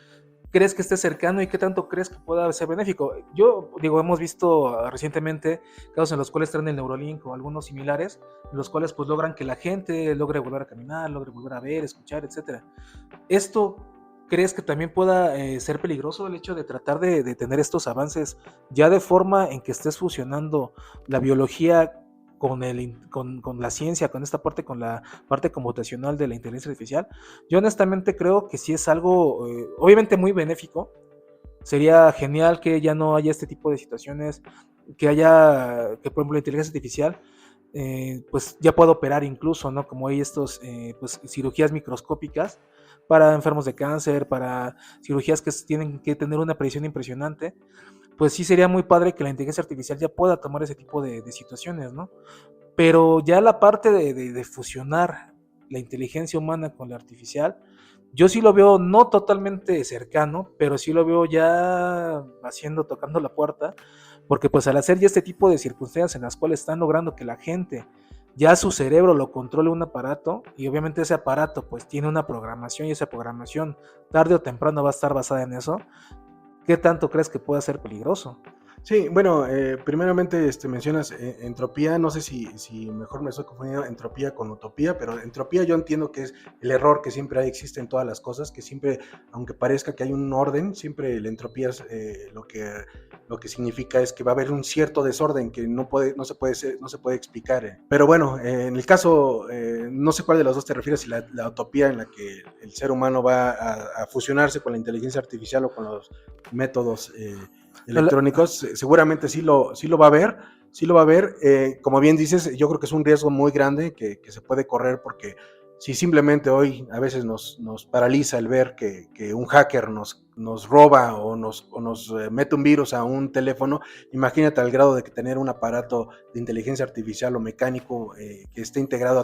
¿Crees que esté cercano y qué tanto crees que pueda ser benéfico? Yo digo, hemos visto recientemente casos en los cuales traen el Neuralink o algunos similares, en los cuales pues logran que la gente logre volver a caminar, logre volver a ver, escuchar, etcétera. ¿Esto crees que también pueda ser peligroso, el hecho de tratar de tener estos avances ya de forma en que estés fusionando la biología con la ciencia, con esta parte, con la parte computacional de la inteligencia artificial? Yo honestamente creo que sí es algo, obviamente muy benéfico. Sería genial que ya no haya este tipo de situaciones, que por ejemplo, la inteligencia artificial pues ya pueda operar incluso, ¿no? Como hay estos, pues cirugías microscópicas para enfermos de cáncer, para cirugías que tienen que tener una precisión impresionante. Pues sí sería muy padre que la inteligencia artificial ya pueda tomar ese tipo de situaciones, ¿no? Pero ya la parte de fusionar la inteligencia humana con la artificial, yo sí lo veo no totalmente cercano, pero sí lo veo ya tocando la puerta, porque pues al hacer ya este tipo de circunstancias en las cuales están logrando que la gente ya su cerebro lo controle un aparato, y obviamente ese aparato pues tiene una programación, y esa programación tarde o temprano va a estar basada en eso, ¿qué tanto crees que pueda ser peligroso? Sí, bueno, primeramente mencionas entropía, no sé si mejor me estoy confundiendo entropía con utopía, pero entropía yo entiendo que es el error que siempre existe en todas las cosas, que siempre, aunque parezca que hay un orden, siempre la entropía es, lo que significa es que va a haber un cierto desorden que no se puede explicar. Pero bueno, en el caso, no sé cuál de los dos te refieres, si la utopía en la que el ser humano va a fusionarse con la inteligencia artificial o con los métodos electrónicos, seguramente sí lo va a ver, como bien dices, yo creo que es un riesgo muy grande que se puede correr, porque si simplemente hoy a veces nos paraliza el ver que un hacker nos roba o nos mete un virus a un teléfono, imagínate al grado de que tener un aparato de inteligencia artificial o mecánico que esté integrado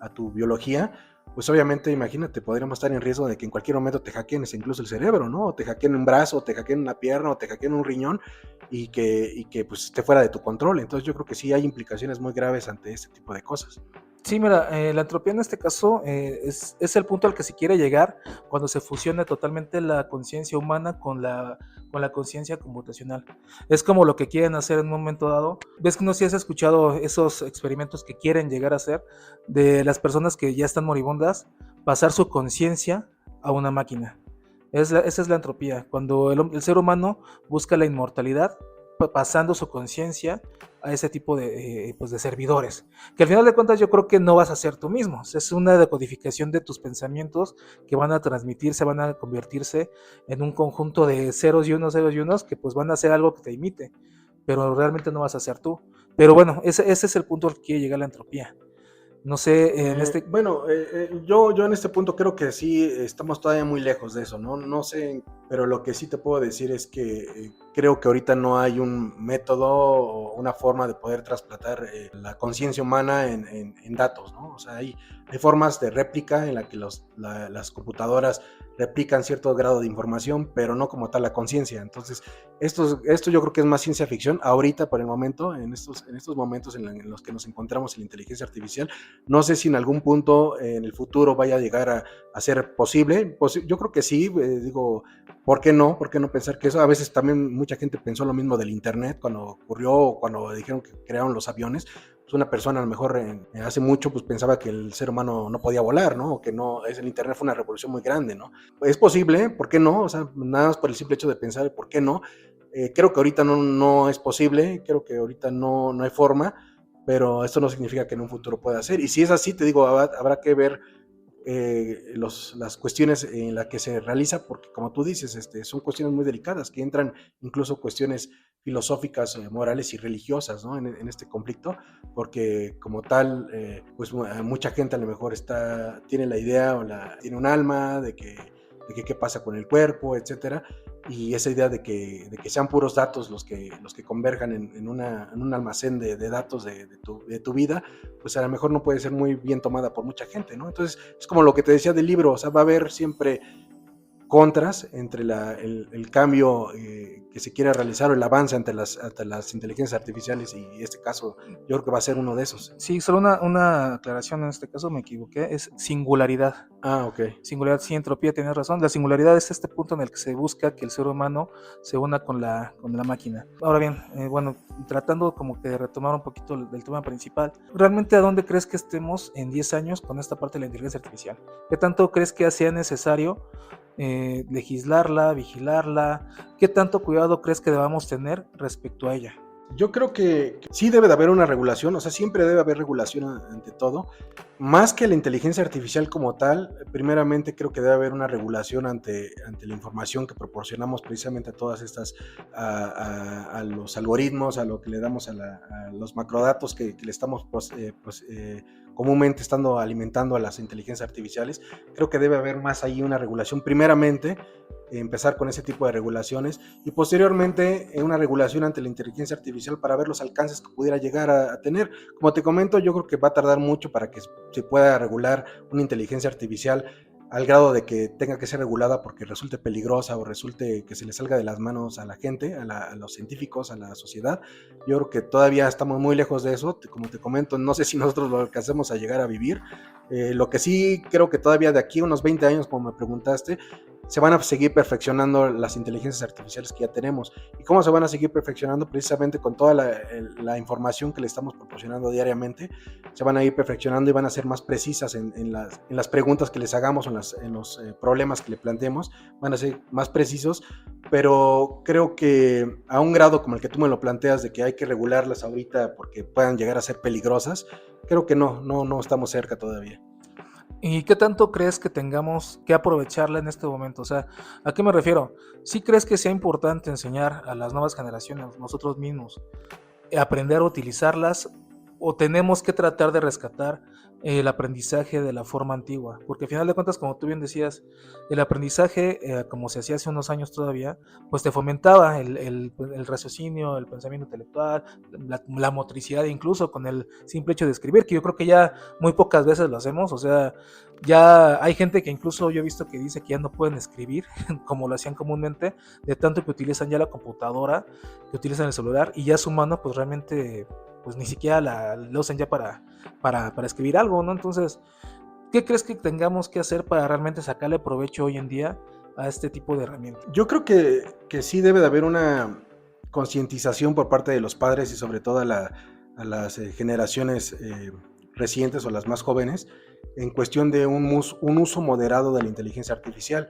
a tu biología. Pues obviamente, imagínate, podríamos estar en riesgo de que en cualquier momento te hackeen incluso el cerebro, ¿no? O te hackeen un brazo, o te hackeen una pierna, o te hackeen un riñón, y que pues esté fuera de tu control. Entonces yo creo que sí hay implicaciones muy graves ante este tipo de cosas. Sí, mira, la entropía en este caso es el punto al que se quiere llegar cuando se fusiona totalmente la conciencia humana con la conciencia computacional. Es como lo que quieren hacer en un momento dado. ¿Ves que no sé si has escuchado esos experimentos que quieren llegar a hacer de las personas que ya están moribundas, pasar su conciencia a una máquina? Esa es la entropía, cuando el ser humano busca la inmortalidad, pasando su conciencia a ese tipo de, pues de servidores, que al final de cuentas yo creo que no vas a ser tú mismo, o sea, es una decodificación de tus pensamientos que van a transmitirse, van a convertirse en un conjunto de ceros y unos, que pues van a hacer algo que te imite, pero realmente no vas a ser tú. Pero bueno, ese es el punto al que quiere llegar la entropía. No sé, en este... Yo en este punto creo que sí estamos todavía muy lejos de eso, ¿no? No sé, pero lo que sí te puedo decir es que creo que ahorita no hay un método o una forma de poder trasplantar la conciencia humana en datos, ¿no? O sea, hay formas de réplica en la que las computadoras replican cierto grado de información, pero no como tal la conciencia. Entonces, esto yo creo que es más ciencia ficción ahorita por el momento, en estos momentos en los que nos encontramos en la inteligencia artificial. No sé si en algún punto en el futuro vaya a llegar a ser posible. Yo creo que sí, digo, ¿por qué no? ¿Por qué no pensar que eso? A veces también mucha gente pensó lo mismo del internet cuando ocurrió, cuando dijeron que crearon los aviones. Pues una persona a lo mejor hace mucho pues pensaba que el ser humano no podía volar, ¿no? O que no, el internet fue una revolución muy grande, ¿no? Es posible, ¿por qué no? O sea, nada más por el simple hecho de pensar, ¿por qué no? Creo que ahorita no es posible, creo que ahorita no hay forma, pero esto no significa que en un futuro pueda ser. Y si es así, te digo, habrá que ver las cuestiones en las que se realiza, porque como tú dices, son cuestiones muy delicadas, que entran incluso cuestiones filosóficas, morales y religiosas, ¿no? en este conflicto, porque como tal, pues mucha gente a lo mejor tiene la idea tiene un alma de que qué pasa con el cuerpo, etcétera, y esa idea de que sean puros datos los que converjan en un almacén de datos de tu vida, pues a lo mejor no puede ser muy bien tomada por mucha gente, ¿no? Entonces es como lo que te decía del libro, o sea, va a haber siempre contras entre el cambio que se quiera realizar o el avance ante las inteligencias artificiales, y este caso yo creo que va a ser uno de esos. Sí, solo una aclaración, en este caso me equivoqué, es singularidad. Ok. Singularidad, sí, entropía, tienes razón. La singularidad es este punto en el que se busca que el ser humano se una con la máquina. Ahora bien, bueno, tratando como que de retomar un poquito del tema principal, ¿realmente a dónde crees que estemos en 10 años con esta parte de la inteligencia artificial? ¿Qué tanto crees que sea necesario legislarla, vigilarla? ¿Qué tanto cuidado crees que debamos tener respecto a ella? Yo creo que sí debe de haber una regulación, o sea, siempre debe haber regulación ante todo. Más que la inteligencia artificial como tal, primeramente creo que debe haber una regulación ante la información que proporcionamos precisamente a todas estas, a los algoritmos, a lo que le damos a los macrodatos que le estamos comúnmente estando alimentando a las inteligencias artificiales. Creo que debe haber más ahí una regulación, primeramente empezar con ese tipo de regulaciones y posteriormente una regulación ante la inteligencia artificial para ver los alcances que pudiera llegar a tener. Como te comento, yo creo que va a tardar mucho para que se pueda regular una inteligencia artificial al grado de que tenga que ser regulada porque resulte peligrosa o resulte que se le salga de las manos a la gente, a los científicos, a la sociedad. Yo creo que todavía estamos muy lejos de eso. Como te comento, no sé si nosotros lo alcancemos a llegar a vivir. Lo que sí creo que todavía de aquí a unos 20 años, como me preguntaste, se van a seguir perfeccionando las inteligencias artificiales que ya tenemos. ¿Y cómo se van a seguir perfeccionando? Precisamente con toda la información que le estamos proporcionando diariamente, se van a ir perfeccionando y van a ser más precisas en las preguntas que les hagamos o en los problemas que le planteemos, van a ser más precisos, pero creo que a un grado como el que tú me lo planteas, de que hay que regularlas ahorita porque puedan llegar a ser peligrosas, creo que no estamos cerca todavía. ¿Y qué tanto crees que tengamos que aprovecharla en este momento? O sea, ¿a qué me refiero? ¿Sí crees que sea importante enseñar a las nuevas generaciones, nosotros mismos, aprender a utilizarlas, o tenemos que tratar de rescatar el aprendizaje de la forma antigua? Porque al final de cuentas, como tú bien decías, el aprendizaje, como se hacía hace unos años todavía, pues te fomentaba el raciocinio, el pensamiento intelectual, la motricidad, incluso con el simple hecho de escribir, que yo creo que ya muy pocas veces lo hacemos. O sea, ya hay gente que incluso yo he visto que dice que ya no pueden escribir como lo hacían comúnmente, de tanto que utilizan ya la computadora, que utilizan el celular, y ya su mano pues realmente pues ni siquiera la usan ya para escribir algo, ¿no? Entonces, ¿qué crees que tengamos que hacer para realmente sacarle provecho hoy en día a este tipo de herramientas? Yo creo que sí debe de haber una concientización por parte de los padres y sobre todo a las generaciones recientes o las más jóvenes en cuestión de un uso moderado de la inteligencia artificial.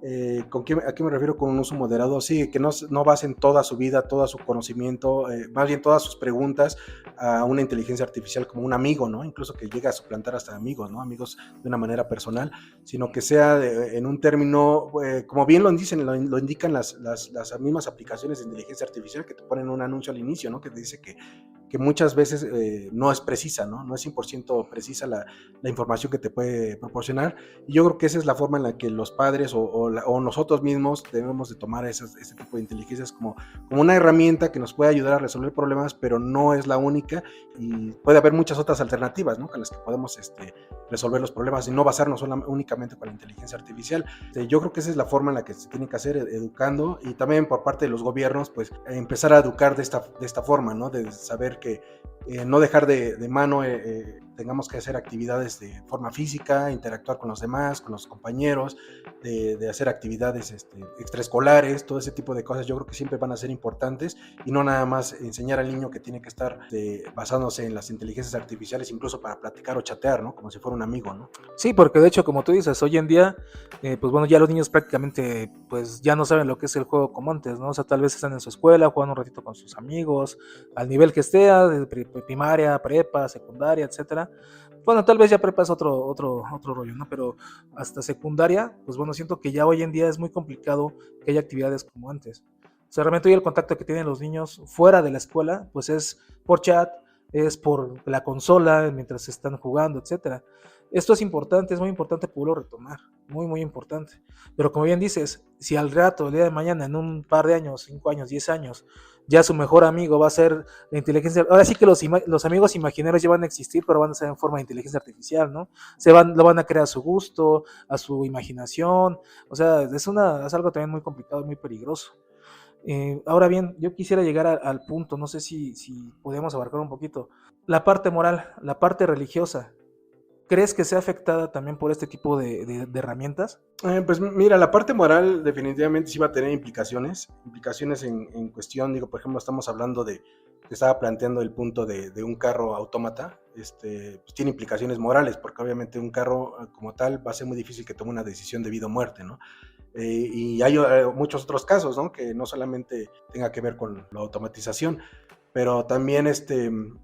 ¿A qué me refiero con un uso moderado? Sí, que no basen toda su vida, todo su conocimiento, más bien todas sus preguntas a una inteligencia artificial como un amigo, ¿no? Incluso que llegue a suplantar hasta amigos, ¿no? Amigos de una manera personal, sino que sea en un término, como bien lo dicen, lo indican las mismas aplicaciones de inteligencia artificial que te ponen un anuncio al inicio, ¿no? Que te dice que muchas veces no es precisa, ¿no? No es 100% precisa la información que te puede proporcionar. Y yo creo que esa es la forma en la que los padres o nosotros mismos debemos de tomar este tipo de inteligencias como una herramienta que nos puede ayudar a resolver problemas, pero no es la única y puede haber muchas otras alternativas, ¿no? Con las que podemos resolver los problemas y no basarnos únicamente con la inteligencia artificial. Yo creo que esa es la forma en la que se tiene que hacer, educando, y también por parte de los gobiernos, pues empezar a educar de esta forma, ¿no? De saber que no dejar de mano, tengamos que hacer actividades de forma física, interactuar con los demás, con los compañeros, de hacer actividades extraescolares, todo ese tipo de cosas yo creo que siempre van a ser importantes, y no nada más enseñar al niño que tiene que estar basándose en las inteligencias artificiales incluso para platicar o chatear, ¿no? Como si fuera un amigo, ¿no? Sí, porque de hecho, como tú dices, hoy en día, pues bueno, ya los niños prácticamente pues ya no saben lo que es el juego como antes, ¿no? O sea, tal vez están en su escuela, jugando un ratito con sus amigos, al nivel que esté, de primaria, prepa, secundaria, etcétera. Bueno, tal vez ya prepa es otro rollo, ¿no? Pero hasta secundaria, pues bueno, siento que ya hoy en día es muy complicado que haya actividades como antes. O sea, realmente hoy el contacto que tienen los niños fuera de la escuela, pues es por chat, es por la consola mientras están jugando, etcétera. Esto es importante, es muy importante poderlo retomar, muy, muy importante. Pero como bien dices, si al rato, el día de mañana, en un par de años, 5 años, 10 años, ya su mejor amigo va a ser la inteligencia, ahora sí que los amigos imaginarios ya van a existir, pero van a ser en forma de inteligencia artificial, ¿no? Lo van a crear a su gusto, a su imaginación, o sea, es algo también muy complicado, muy peligroso. Ahora bien, yo quisiera llegar al punto, no sé si podemos abarcar un poquito, la parte moral, la parte religiosa. ¿Crees que sea afectada también por este tipo de herramientas? Pues mira, la parte moral definitivamente sí va a tener implicaciones en cuestión, digo, por ejemplo, estamos hablando te estaba planteando el punto de un carro autómata, pues tiene implicaciones morales, porque obviamente un carro como tal va a ser muy difícil que tome una decisión de vida o muerte, ¿no? Y hay muchos otros casos, ¿no? Que no solamente tenga que ver con la automatización, pero también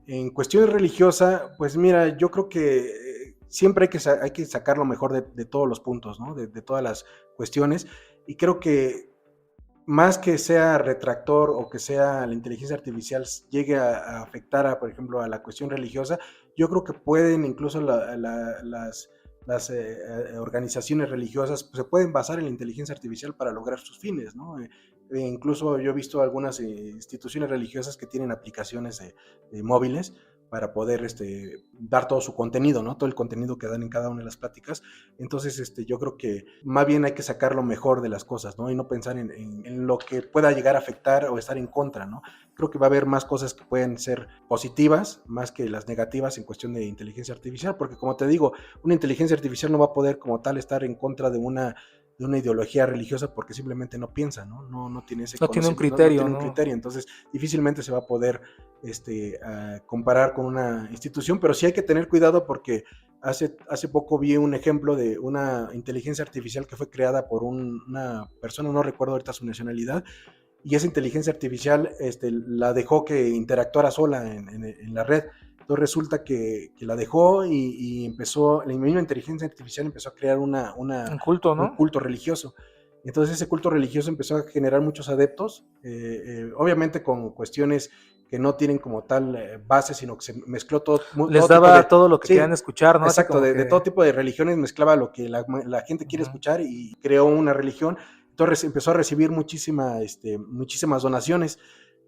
en cuestión religiosa, pues mira, yo creo que siempre hay que sacar lo mejor de todos los puntos, ¿no? De todas las cuestiones, y creo que más que sea retractor o que sea la inteligencia artificial llegue a afectar, por ejemplo, a la cuestión religiosa, yo creo que pueden incluso las organizaciones religiosas pues, se pueden basar en la inteligencia artificial para lograr sus fines, ¿no? Incluso yo he visto algunas instituciones religiosas que tienen aplicaciones de móviles para poder dar todo su contenido, ¿no? Todo el contenido que dan en cada una de las pláticas. Entonces, yo creo que más bien hay que sacar lo mejor de las cosas, ¿no? Y no pensar en lo que pueda llegar a afectar o estar en contra, ¿no? Creo que va a haber más cosas que pueden ser positivas, más que las negativas en cuestión de inteligencia artificial, porque como te digo, una inteligencia artificial no va a poder como tal estar en contra de una ideología religiosa porque simplemente no piensa, ¿no? No tiene ese No tiene un conocimiento, criterio, tiene un ¿no? criterio, entonces difícilmente se va a poder comparar con una institución, pero sí hay que tener cuidado porque hace poco vi un ejemplo de una inteligencia artificial que fue creada por una persona, no recuerdo ahorita su nacionalidad, y esa inteligencia artificial la dejó que interactuara sola en la red. Entonces resulta que la dejó y empezó, la misma inteligencia artificial empezó a crear Un culto, un ¿no? culto religioso. Entonces ese culto religioso empezó a generar muchos adeptos, obviamente con cuestiones que no tienen como tal base, sino que se mezcló Les todo tipo daba de... todo lo que Sí, querían escuchar, ¿no? Así exacto, como de que... todo tipo de religiones mezclaba lo que la gente quiere escuchar y creó una religión. Entonces empezó a recibir muchísimas donaciones.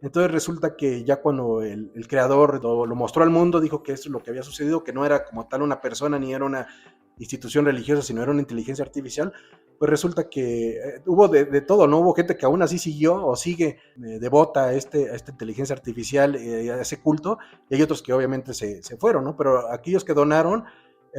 Entonces resulta que ya cuando el creador lo mostró al mundo, dijo que eso es lo que había sucedido, que no era como tal una persona ni era una institución religiosa, sino era una inteligencia artificial. Pues resulta que hubo de todo, ¿no? Hubo gente que aún así siguió o sigue devota a esta inteligencia artificial, a ese culto, y hay otros que obviamente se fueron, ¿no? Pero aquellos que donaron,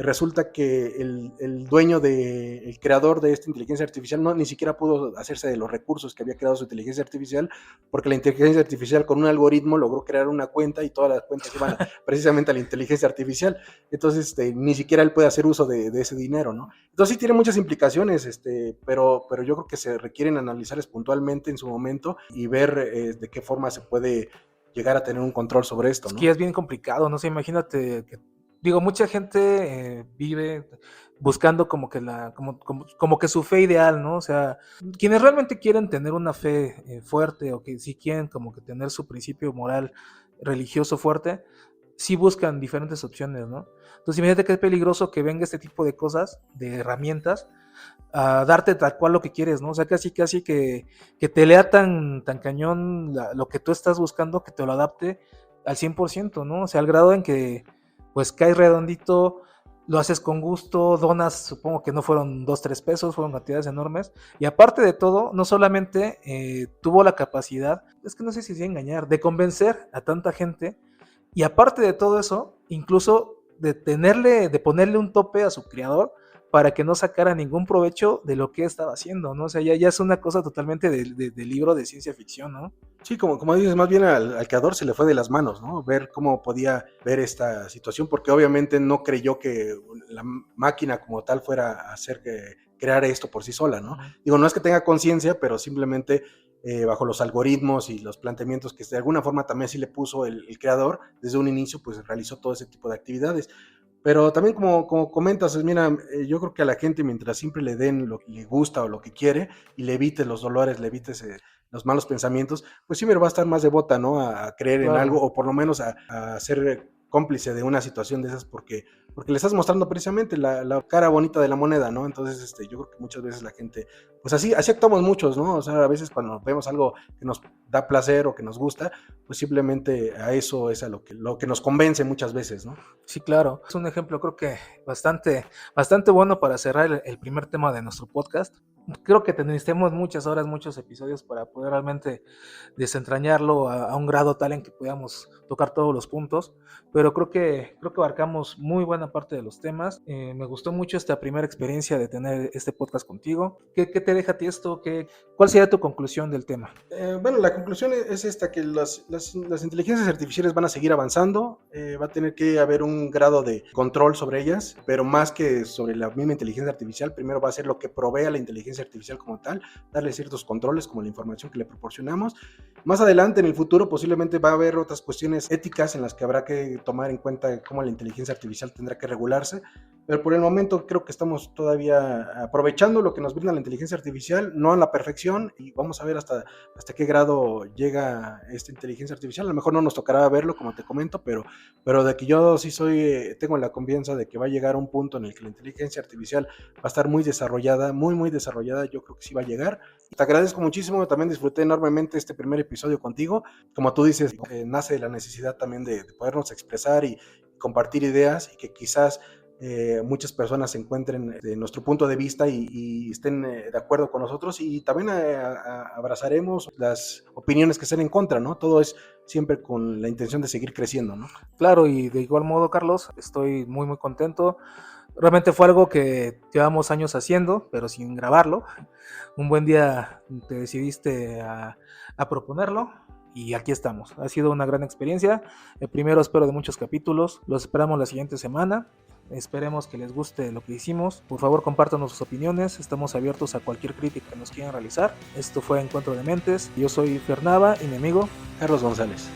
resulta que el dueño, el creador de esta inteligencia artificial ni siquiera pudo hacerse de los recursos que había creado su inteligencia artificial, porque la inteligencia artificial con un algoritmo logró crear una cuenta y todas las cuentas iban precisamente a la inteligencia artificial. Entonces ni siquiera él puede hacer uso de ese dinero, ¿no? Entonces sí tiene muchas implicaciones, pero yo creo que se requieren analizarlas puntualmente en su momento y ver de qué forma se puede llegar a tener un control sobre esto, ¿no? Es que es bien complicado, no sé, imagínate que, digo, mucha gente vive buscando como que su fe ideal, ¿no? O sea, quienes realmente quieren tener una fe fuerte, o que sí quieren como que tener su principio moral religioso fuerte, sí buscan diferentes opciones, ¿no? Entonces imagínate que es peligroso que venga este tipo de cosas, de herramientas, a darte tal cual lo que quieres, ¿no? O sea, casi que te lea tan cañón lo que tú estás buscando, que te lo adapte al 100%, ¿no? O sea, al grado en que pues caes redondito, lo haces con gusto, donas, supongo que no fueron 2, 3 pesos, fueron cantidades enormes, y aparte de todo, no solamente tuvo la capacidad, es que no sé si se engañar, de convencer a tanta gente, y aparte de todo eso, incluso de ponerle un tope a su creador, para que no sacara ningún provecho de lo que estaba haciendo, ¿no? O sea, ya es una cosa totalmente de libro de ciencia ficción, ¿no? Sí, como dices, más bien al creador se le fue de las manos, ¿no? Ver cómo podía ver esta situación, porque obviamente no creyó que la máquina como tal fuera a hacer crear esto por sí sola, ¿no? Digo, no es que tenga conciencia, pero simplemente bajo los algoritmos y los planteamientos que de alguna forma también sí le puso el creador, desde un inicio pues realizó todo ese tipo de actividades. Pero también como comentas, mira, yo creo que a la gente mientras siempre le den lo que le gusta o lo que quiere y le evites los dolores, le evites los malos pensamientos, pues siempre va a estar más devota, ¿no? A creer en algo o por lo menos a ser cómplice de una situación de esas porque le estás mostrando precisamente la cara bonita de la moneda, ¿no? Entonces, yo creo que muchas veces la gente, pues así actuamos muchos, ¿no? O sea, a veces cuando vemos algo que nos da placer o que nos gusta, pues simplemente a eso es a lo que nos convence muchas veces, ¿no? Sí, claro. Es un ejemplo creo que bastante bueno para cerrar el primer tema de nuestro podcast. Creo que necesitamos muchas horas, muchos episodios para poder realmente desentrañarlo a un grado tal en que podamos tocar todos los puntos, pero creo que abarcamos muy buena parte de los temas. Me gustó mucho esta primera experiencia de tener este podcast contigo. ¿Qué te deja a ti esto? ¿Cuál sería tu conclusión del tema? Bueno, la conclusión es esta, que las inteligencias artificiales van a seguir avanzando, va a tener que haber un grado de control sobre ellas, pero más que sobre la misma inteligencia artificial, primero va a ser lo que provea la inteligencia artificial como tal, darle ciertos controles como la información que le proporcionamos. Más adelante en el futuro posiblemente va a haber otras cuestiones éticas en las que habrá que tomar en cuenta cómo la inteligencia artificial tendrá que regularse, pero por el momento creo que estamos todavía aprovechando lo que nos brinda la inteligencia artificial, no a la perfección, y vamos a ver hasta qué grado llega esta inteligencia artificial. A lo mejor no nos tocará verlo, como te comento, pero de que yo sí tengo la confianza de que va a llegar a un punto en el que la inteligencia artificial va a estar muy desarrollada, muy desarrollada. Yo creo que sí va a llegar. Te agradezco muchísimo, también disfruté enormemente este primer episodio contigo. Como tú dices, nace de la necesidad también de podernos expresar y compartir ideas, y que quizás muchas personas se encuentren de nuestro punto de vista y estén de acuerdo con nosotros, y también abrazaremos las opiniones que estén en contra, ¿no? Todo es siempre con la intención de seguir creciendo, ¿no? Claro, y de igual modo, Carlos, estoy muy contento. Realmente fue algo que llevamos años haciendo, pero sin grabarlo. Un buen día te decidiste a proponerlo y aquí estamos. Ha sido una gran experiencia. El primero, espero, de muchos capítulos. Los esperamos la siguiente semana. Esperemos que les guste lo que hicimos. Por favor, compártanos sus opiniones. Estamos abiertos a cualquier crítica que nos quieran realizar. Esto fue Encuentro de Mentes. Yo soy Fernava y mi amigo Carlos González.